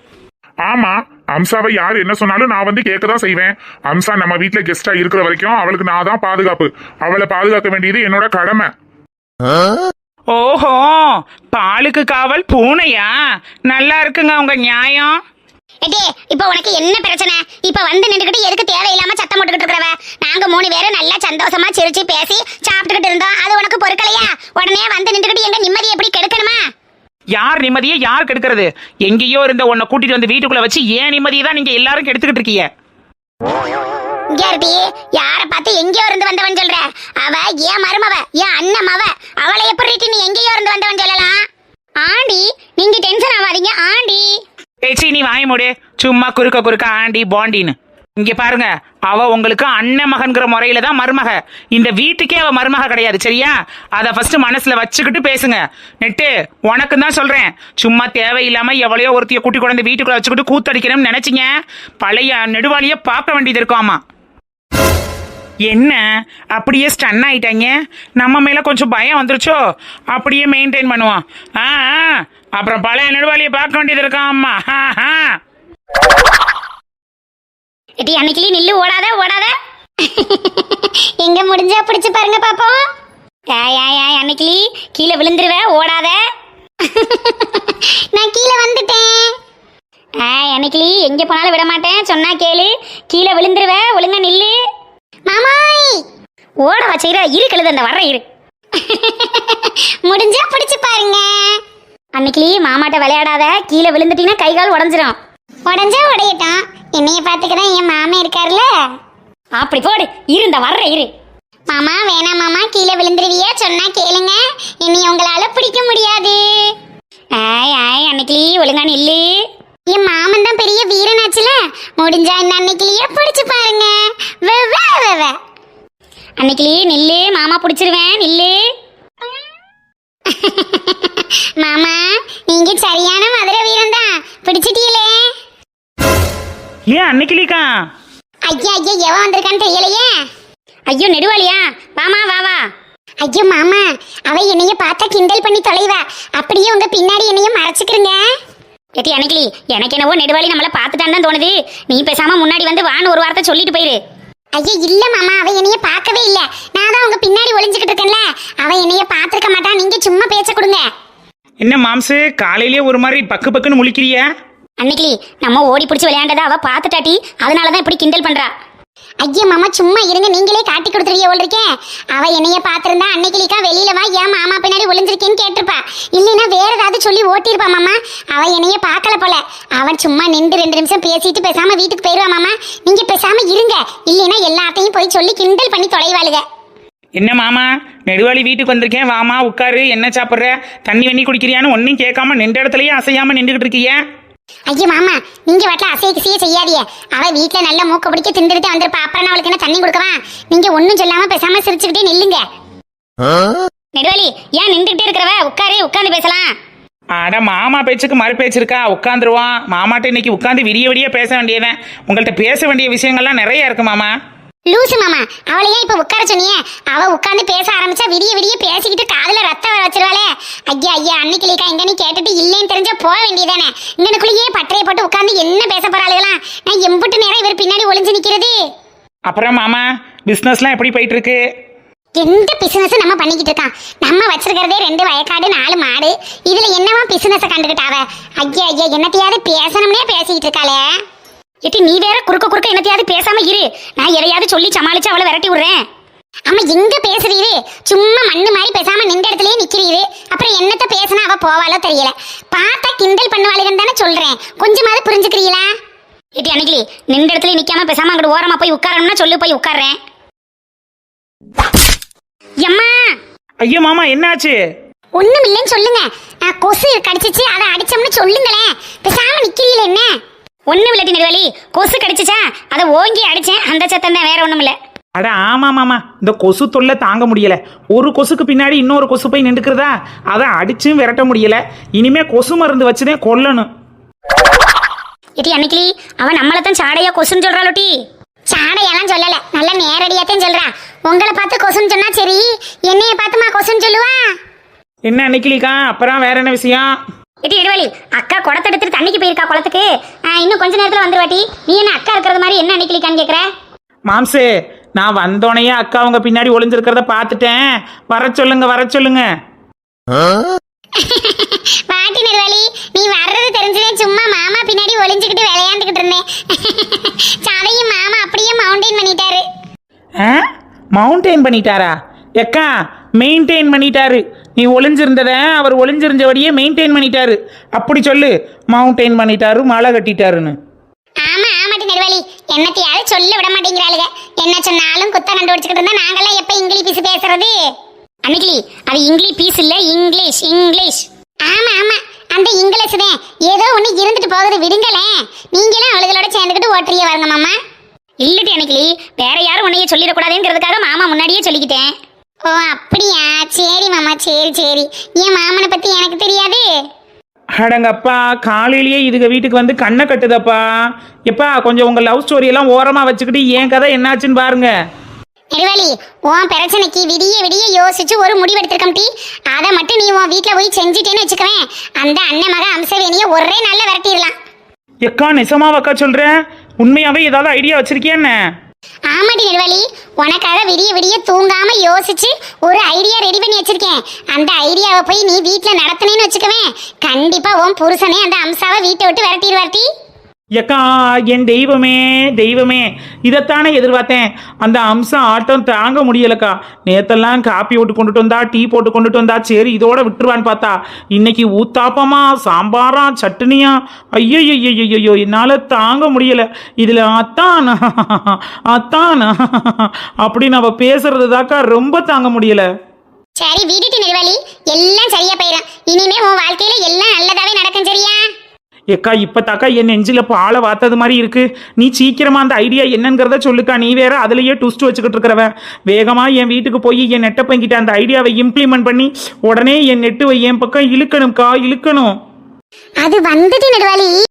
[SPEAKER 3] ஆமா, அம்சாவை யாரு என்ன சொன்னாலும் நான் வந்து கேட்கதான் செய்வேன். அம்சா நம்ம வீட்டுல கெஸ்டா இருக்கிற வரைக்கும் அவளுக்கு நான் தான் பாதுகாப்பு. அவளை பாதுகாக்க வேண்டியது என்னோட கடமை.
[SPEAKER 2] ஓஹோ, பாலுக்கு காவல் பூனையா? நல்லா இருக்குங்க உங்க நியாயம்.
[SPEAKER 1] எடே, இப்ப உனக்கு என்ன பிரச்சனை? இப்ப வந்து நின்றுகிட்டு எதுக்கு தேவையில்லாம சத்தம் போட்டுக்கிட்டு இருக்கிறவ? நாங்க 3 பேரும் நல்லா சந்தோஷமா சிரிச்சு பேசி சாப்பிட்டுக்கிட்டு இருந்தோம். அது உனக்கு பொறுக்கலையா? உடனே வந்து நின்றுகிட்டு எங்க நிம்மதி எப்படி கெடுக்கணுமா?
[SPEAKER 2] யார் நிம்மதியை யார் கெடுக்கிறது? எங்கேயோ இருந்த உன்னை கூட்டிட்டு வந்து வீட்டுக்குள்ள வச்சு ஏன் நிம்மதியை தான் நீங்க எல்லாரும் கெடுத்துக்கிட்டு இருக்கீங்க.
[SPEAKER 1] யார பார்த்து எங்கேயோ இருந்து வந்தவன் சொல்ற? அவ ஏன் மருமவ, ஏன் அண்ணமவ. அவளை எப்படி நீ எங்கேயோ இருந்து வந்தவன் சொல்லலாம்? ஆண்டி, நீங்க டென்ஷன் ஆகாதீங்க ஆண்டி.
[SPEAKER 2] ஏச்சி, நீ வாய மூடு. சும்மா குறுக்க ஆண்டி பாண்டின்னு. இங்க பாருங்க, அவ உங்களுக்கு அண்ணன் மகன்கிற முறையில தான் மருமக. இந்த வீட்டுக்கே அவ மருமக கிடையாது, சரியா? அத ஃபர்ஸ்ட் மனசுல வச்சுக்கிட்டு பேசுங்க. நெட்டு, உனக்கு தான் சொல்றேன். சும்மா தேவையில்லாம எவ்வளையோ ஒருத்திய கூட்டி கொண்டு வீட்டுக்குள்ள வச்சுக்கிட்டு கூத்தடிக்கணும்னு நினைச்சீங்க, பழைய நெடுவாளிய பார்க்க வேண்டியது இருக்கும். ஆமா, என்ன அப்படியே ஸ்டன் ஆயிட்டாங்க? நம்ம மேல கொஞ்சம் பயம் வந்துருச்சோ? அப்படியே மெயின்டைன் பண்ணுவோம். அப்புறம் பழைய நெடுவாளியை பார்க்க வேண்டியது இருக்கான். அம்மா
[SPEAKER 1] எடி, அன்னைக்கு நில்லு, ஓடாத ஓடாத. எங்க முடிஞ்சா பிடிச்சு பாருங்க பாப்போம். அன்னைக்கு கீழே விழுந்துருவ, ஓடாத. நான் கீழே வந்துட்டேன். அன்னைக்கு எங்க போனாலும் விட மாட்டேன், சொன்னா கேளு. கீழே விழுந்துருவ, ஒழுங்கா நில்லு. மாமாய், ஓட வச்சுக்கிற இரு, கழுது அந்த வர்ற இரு. முடிஞ்சா பிடிச்சு பாருங்க. அன்னைக்கு மாமாட்ட விளையாடாத, கீழே விழுந்துட்டீங்கன்னா கை கால் உடஞ்சிரும். உடஞ்சா உடையட்டும், என்னைய பாத்துக்கதான் என் மாமா இருக்காருல்ல. அப்படி போடு, இருந்த வர்ற இரு. மாமா வேணாம் மாமா, கீழே விழுந்துருவிய, சொன்னா கேளுங்க. என்னைய உங்களால பிடிக்க முடியாது. அன்னைக்கு ஒழுங்கா நில்லு. என் மாமன் தான் பெரிய வீரனாச்சுல, முடிஞ்சா இந்த அன்னைக்கிலேயே பிடிச்சு பாருங்க. அன்னைக்கு நில்லு, மாமா பிடிச்சிருவேன், நில்லு. மாமா, நீங்க சரியான மதுரை வீரன் தான், பிடிச்சிட்டீங்களே.
[SPEAKER 2] ஏன் அன்னைக்கிலிக்கா?
[SPEAKER 1] ஐயா எவன் வந்திருக்கான்னு தெரியலையே. ஐயோ நெடுவாளியா, வாமா வா. ஐயோ மாமா, அவ என்னைய பார்த்தா கிண்டல் பண்ணி தொலைவா, அப்படியே உங்க பின்னாடி என்னைய மறைச்சுக்கிறீங்க. ஏட்டி அன்னைக்கு எனக்கு என்னவோ நெடுவாளி நம்மள பார்த்துட்டான்னு தான் தோணுது. நீ பேசாம முன்னாடி வந்து வான்னு ஒரு வார்த்தை சொல்லிட்டு போயிரு. ஐயோ இல்ல மாமா, அவ என்னைய பார்க்கவே இல்ல. நான் தான் உங்க பின்னாடி ஒளிஞ்சுக்கிட்டு இருக்கேன்ல, அவ என்னைய பார்த்திருக்க மாட்டா. நீங்க சும்மா பேச்ச கொடுங்க.
[SPEAKER 2] என்ன மாம்சு, காலையிலேயே ஒரு மாதிரி பக்குன்னு முழிக்கிறிய?
[SPEAKER 1] அன்னைக்கு நம்ம ஓடி பிடிச்சி விளையாண்டதை அவ பார்த்துட்டாட்டி, அதனாலதான் இப்படி கிண்டல் பண்றா. ஐயா மாமா சும்மா இருங்க, நீங்களே காட்டி கொடுத்துருவிய ஓல் இருக்கேன். அவ என்னைய பார்த்திருந்தா அன்னைக்கிலிக்கா வெளியில வா, ஏன் மாமா பின்னாடி ஒளிஞ்சிருக்கேன்னு கேட்டிருப்பா. இல்லைன்னா வேற ஏதாவது சொல்லி ஓட்டிருப்பா மாமா. அவ என்னைய பார்க்கல போல. அவன் சும்மா நின்று 2 நிமிஷம் பேசிட்டு பேசாம வீட்டுக்கு போயிருவா மாமா. நீங்க பேசாம இருங்க, இல்லைன்னா எல்லாத்தையும் போய் சொல்லி கிண்டல் பண்ணி தொலைவாளுக.
[SPEAKER 2] என்ன மாமா, நெடுவாளி வீட்டுக்கு வந்திருக்கேன், வாமா உட்காரு, என்ன சாப்பிட்ற, தண்ணி வெண்ணி குடிக்கிறியான்னு ஒன்னும் கேட்காம நின்ற இடத்துலயே அசையாம நின்றுகிட்டு இருக்கிய.
[SPEAKER 1] ஐயோ மாமா, நீங்க வாட்டில அசைய கிசைய செய்யாதிய. அவ வீட்டுல நல்ல மூக்க பிடிக்க திண்டுட்டு வந்திருப்பா, அப்புறம் அவளுக்கு என்ன தண்ணி கொடுக்கவா? நீங்க ஒன்னும் சொல்லாம பேசாம சிரிச்சுக்கிட்டே நில்லுங்க. நெடுவாளி, ஏன் நின்றுகிட்டே இருக்கிறவ, உட்காரு, உட்காந்து பேசலாம்.
[SPEAKER 2] அட மாமா பேச்சுக்கு மறு பேச்சு இருக்கா? உட்காந்துருவான். மாமாட்ட இன்னைக்கு உட்காந்து விடிய பேச வேண்டியவன். உங்கள்கிட்ட பேச வேண்டிய விஷயங்கள்லாம் நிறைய இருக்கு மாமா.
[SPEAKER 1] லூசு மாமா, அவளையே இப்ப உட்கார சொன்னியே. அவ உட்காந்து பேச ஆரம்பிச்சா விடிய பேசிக்கிட்டு காதுல ரத்தம் வர வச்சிருவாளே. ஐயா அன்னைக்கு எங்க நீ கேட்டுட்டு இல்லைன்னு தெரிஞ்சா போக வேண்டியதானே. இங்கனுக்குள்ளேயே பட்டறையை போட்டு உட்காந்து என்ன பேச போறாளுகளாம். நான் எம்புட்டு நேரம் இவர் பின்னாடி ஒளிஞ்சு நிக்கிறது.
[SPEAKER 2] அப்புறம் மாமா, பிசினஸ்லாம் எப்படி போயிட்டு இருக்கு?
[SPEAKER 1] எந்த பிசினஸ் நம்ம பண்ணிக்கிட்டு இருக்கான்? நம்ம வச்சிருக்கிறதே 2 வயக்காடு 4 மாடு. இதுல என்னவா பிசினஸ் கண்டுகிட்டாவ? ஐயா என்னத்தையாவது பேசணும்னே பேசிக்கிட்டு இருக்காளே. எட்டி நீ வேற குறுக்க என்னத்தையாவது பேசாம இரு. நான் எதையாவது சொல்லி சமாளிச்சு அவளை விரட்டி விடுறேன். ஆமா, எங்க பேசுறீரு? சும்மா மண்ணு மாதிரி பேசாம நின்ற இடத்துலயே நிக்கிறீரு. அப்புறம் என்னத்த பேசினா அவ போவாளோ தெரியல. பார்த்தா கிண்டல் பண்ணுவாளுன்னு தானே சொல்றேன், கொஞ்சமாவது புரிஞ்சுக்கிறீங்களா? ஏட்டி அன்னைக்கு நின்ற இடத்துல நிக்காம பேசாம அங்கிட்டு ஓரமா போய் உட்காரணும்னா சொல்லு, போய் உட்கார்றேன். எம்மா
[SPEAKER 2] ஐயோ மாமா என்னாச்சு?
[SPEAKER 1] ஒண்ணும் இல்லைன்னு சொல்லுங்க. கொசு கடிச்சிச்சு, அதை அடிச்சோம்னு சொல்லுங்களேன். பேசாம நிக்கிறீல என்ன? ஒண்ணும் இல்லாட்டி நெடுவாளி, கொசு கடிச்சிச்சா அதை ஓங்கி அடிச்சேன், அந்த சத்தம் தான், வேற ஒண்ணும் இல்ல.
[SPEAKER 2] அட ஆமா மாமா, இந்த கொசு தொல்லை தாங்க முடியல. ஒரு கொசுக்கு பின்னாடி இன்னொரு கொசு போய் நின்றுக்கிறதா, அதை அடிச்சும் விரட்ட முடியல. இனிமே கொசு மருந்து வச்சுதான் கொல்லணும்.
[SPEAKER 1] ஏட்டி அன்னைக்கு அவன் நம்மளத்தான் சாடையா கொசுன்னு சொல்றாளோட்டி. சாடையெல்லாம் சொல்லல, நல்லா நேரடியாத்தான் சொல்றா. உங்களை பார்த்து கொசுன்னு சொன்னா சரி, என்னைய பார்த்துமா கொசுன்னு சொல்லுவா?
[SPEAKER 2] என்ன அன்னைக்கிலிக்கா, அப்புறம் வேற என்ன விஷயம்?
[SPEAKER 1] ஏட்டி நெடுவாளி, அக்கா குடத்தை எடுத்துட்டு தண்ணிக்கு போயிருக்கா குளத்துக்கு. இன்னும் கொஞ்ச நேரத்துல வந்துருவாட்டி. நீ என்ன அக்கா இருக்கிறது மாதிரி என்ன அன்னைக்கிலிக்கான்னு கேக்குற?
[SPEAKER 2] மாம்சு, நான் வந்தோடனே அக்கா அவங்க பின்னாடி ஒளிஞ்சிருக்கிறத பார்த்துட்டேன். வர சொல்லுங்க, வர சொல்லுங்க.
[SPEAKER 1] பாட்டி நெடுவாளி, நீ வர்றது தெரிஞ்சதே சும்மா மாமா பின்னாடி ஒளிஞ்சுக்கிட்டு விளையாண்டுக்கிட்டு இருந்தேன். சதையும் மாமா அப்படியே மவுண்டைன் பண்ணிட்டாரு.
[SPEAKER 2] மவுண்டெயின் பண்ணிட்டாரா? எக்கா மெயின்டைன் பண்ணிட்டாரு. நீ ஒளிஞ்சிருந்தத அவர் ஒளிஞ்சிருந்தபடியே மெயின்டைன் பண்ணிட்டாரு. அப்படி சொல்லு, மவுண்டெயின் பண்ணிட்டாரு, மழை கட்டிட்டாருன்னு.
[SPEAKER 1] ஆமா ஆமாட்டி நெடுவாளி, என்னத்தையாவது சொல்ல விட மாட்டேங்கிறாளுங்க. என்ன சொன்னாலும் குத்த கண்டுபிடிச்சுக்கிட்டு இருந்தா நாங்கெல்லாம் எப்ப இங்கிலீஷ் பேசுறது? அன்னைக்கு அது இங்கிலீஷ் பீஸ் இல்ல, இங்கிலீஷ் இங்கிலீஷ். ஆமா ஆமா, அந்த இங்கிலீஷ் தான். ஏதோ ஒண்ணு இருந்துட்டு போகுது, விடுங்களேன். நீங்களும் அவளுகளோட சேர்ந்துக்கிட்டு ஓட்டுறிய வாருங்க மாமா. இல்லட்டி அன்னைக்கு வேற யாரும் உன்னைய சொல்லிடக்கூடாதுங்கிறதுக்காக மாமா முன்னாடியே சொல்லிக்கிட்டேன். ஓ அப்படியா, சரி மாமா, சரி சரி. என் மாமனை பத்தி எனக்கு தெரியாது.
[SPEAKER 2] அடங்கப்பா, காலையிலேயே இதுக வீட்டுக்கு வந்து கண்ணை கட்டுதப்பா. எப்பா கொஞ்சம் உங்க லவ் ஸ்டோரி எல்லாம் ஓரமா வச்சுக்கிட்டு என் கதை என்னாச்சுன்னு பாருங்க.
[SPEAKER 1] நெடுவாளி, உன் பிரச்சனைக்கு விடிய விடிய யோசிச்சு ஒரு முடிவு எடுத்திருக்கம் டி. அதை மட்டும் நீ உன் வீட்டுல போய் செஞ்சுட்டேன்னு வச்சுக்கவேன், அந்த அண்ணன் மக அம்சவேணிய ஒரே நாள்ல விரட்டிடலாம்.
[SPEAKER 2] எக்கா நெசமாவக்கா சொல்றேன்? உண்மையாவே ஏதாவது ஐடியா வச்சிருக்கியா என்ன?
[SPEAKER 1] ஆமாடி நெடுவாளி, உனக்காக விடிய விடிய தூங்காம யோசிச்சு ஒரு ஐடியா ரெடி பண்ணி வச்சிருக்கேன். அந்த ஐடியாவை போய் நீ வீட்டுல நடத்தினேன்னு வச்சுக்கவேன், கண்டிப்பா உன் புருஷனே அந்த அம்சாவை வீட்டை விட்டு விரட்டிடுவார்த்தி.
[SPEAKER 2] எக்கா என் தெய்வமே தெய்வமே, இதைத்தானே எதிர்பார்த்தேன். அந்த அம்சம் ஆட்டம் தாங்க முடியலக்கா. நேத்தெல்லாம் காப்பி போட்டு கொண்டுட்டு வந்தா, டீ போட்டு கொண்டுட்டு வந்தா, சரி இதோட விட்டுருவான்னு பார்த்தா, இன்னைக்கு ஊத்தாப்பமா, சாம்பாரா, சட்னியா, ஐயோ என்னால தாங்க முடியல. இதுல அத்தான் அத்தான் அப்படின்னு அவ பேசுறது தாக்கா ரொம்ப தாங்க முடியல.
[SPEAKER 1] சரி வீட்டுட்டு நெடுவாளி, எல்லாம் சரியா போயிடும். இனிமே உன் வாழ்க்கையில எல்லாம் நல்லதாவே நடக்கும், சரியா?
[SPEAKER 2] எக்கா இப்பத்தாக்கா என் நெஞ்சில பாலை வாத்தது மாதிரி இருக்கு. நீ சீக்கிரமா அந்த ஐடியா என்னங்கிறத சொல்லுக்கா. நீ வேற அதுலயே ட்விஸ்ட் வச்சுக்கிட்டு இருக்கிறவன். வேகமா என் வீட்டுக்கு போய் என் நெட்டை பங்கிட்ட அந்த ஐடியாவை இம்ப்ளிமெண்ட் பண்ணி உடனே என் நெட்டுவை என் பக்கம் இழுக்கணும்க்கா, இழுக்கணும்.
[SPEAKER 1] அது வந்துட்டு நெடுவாளி.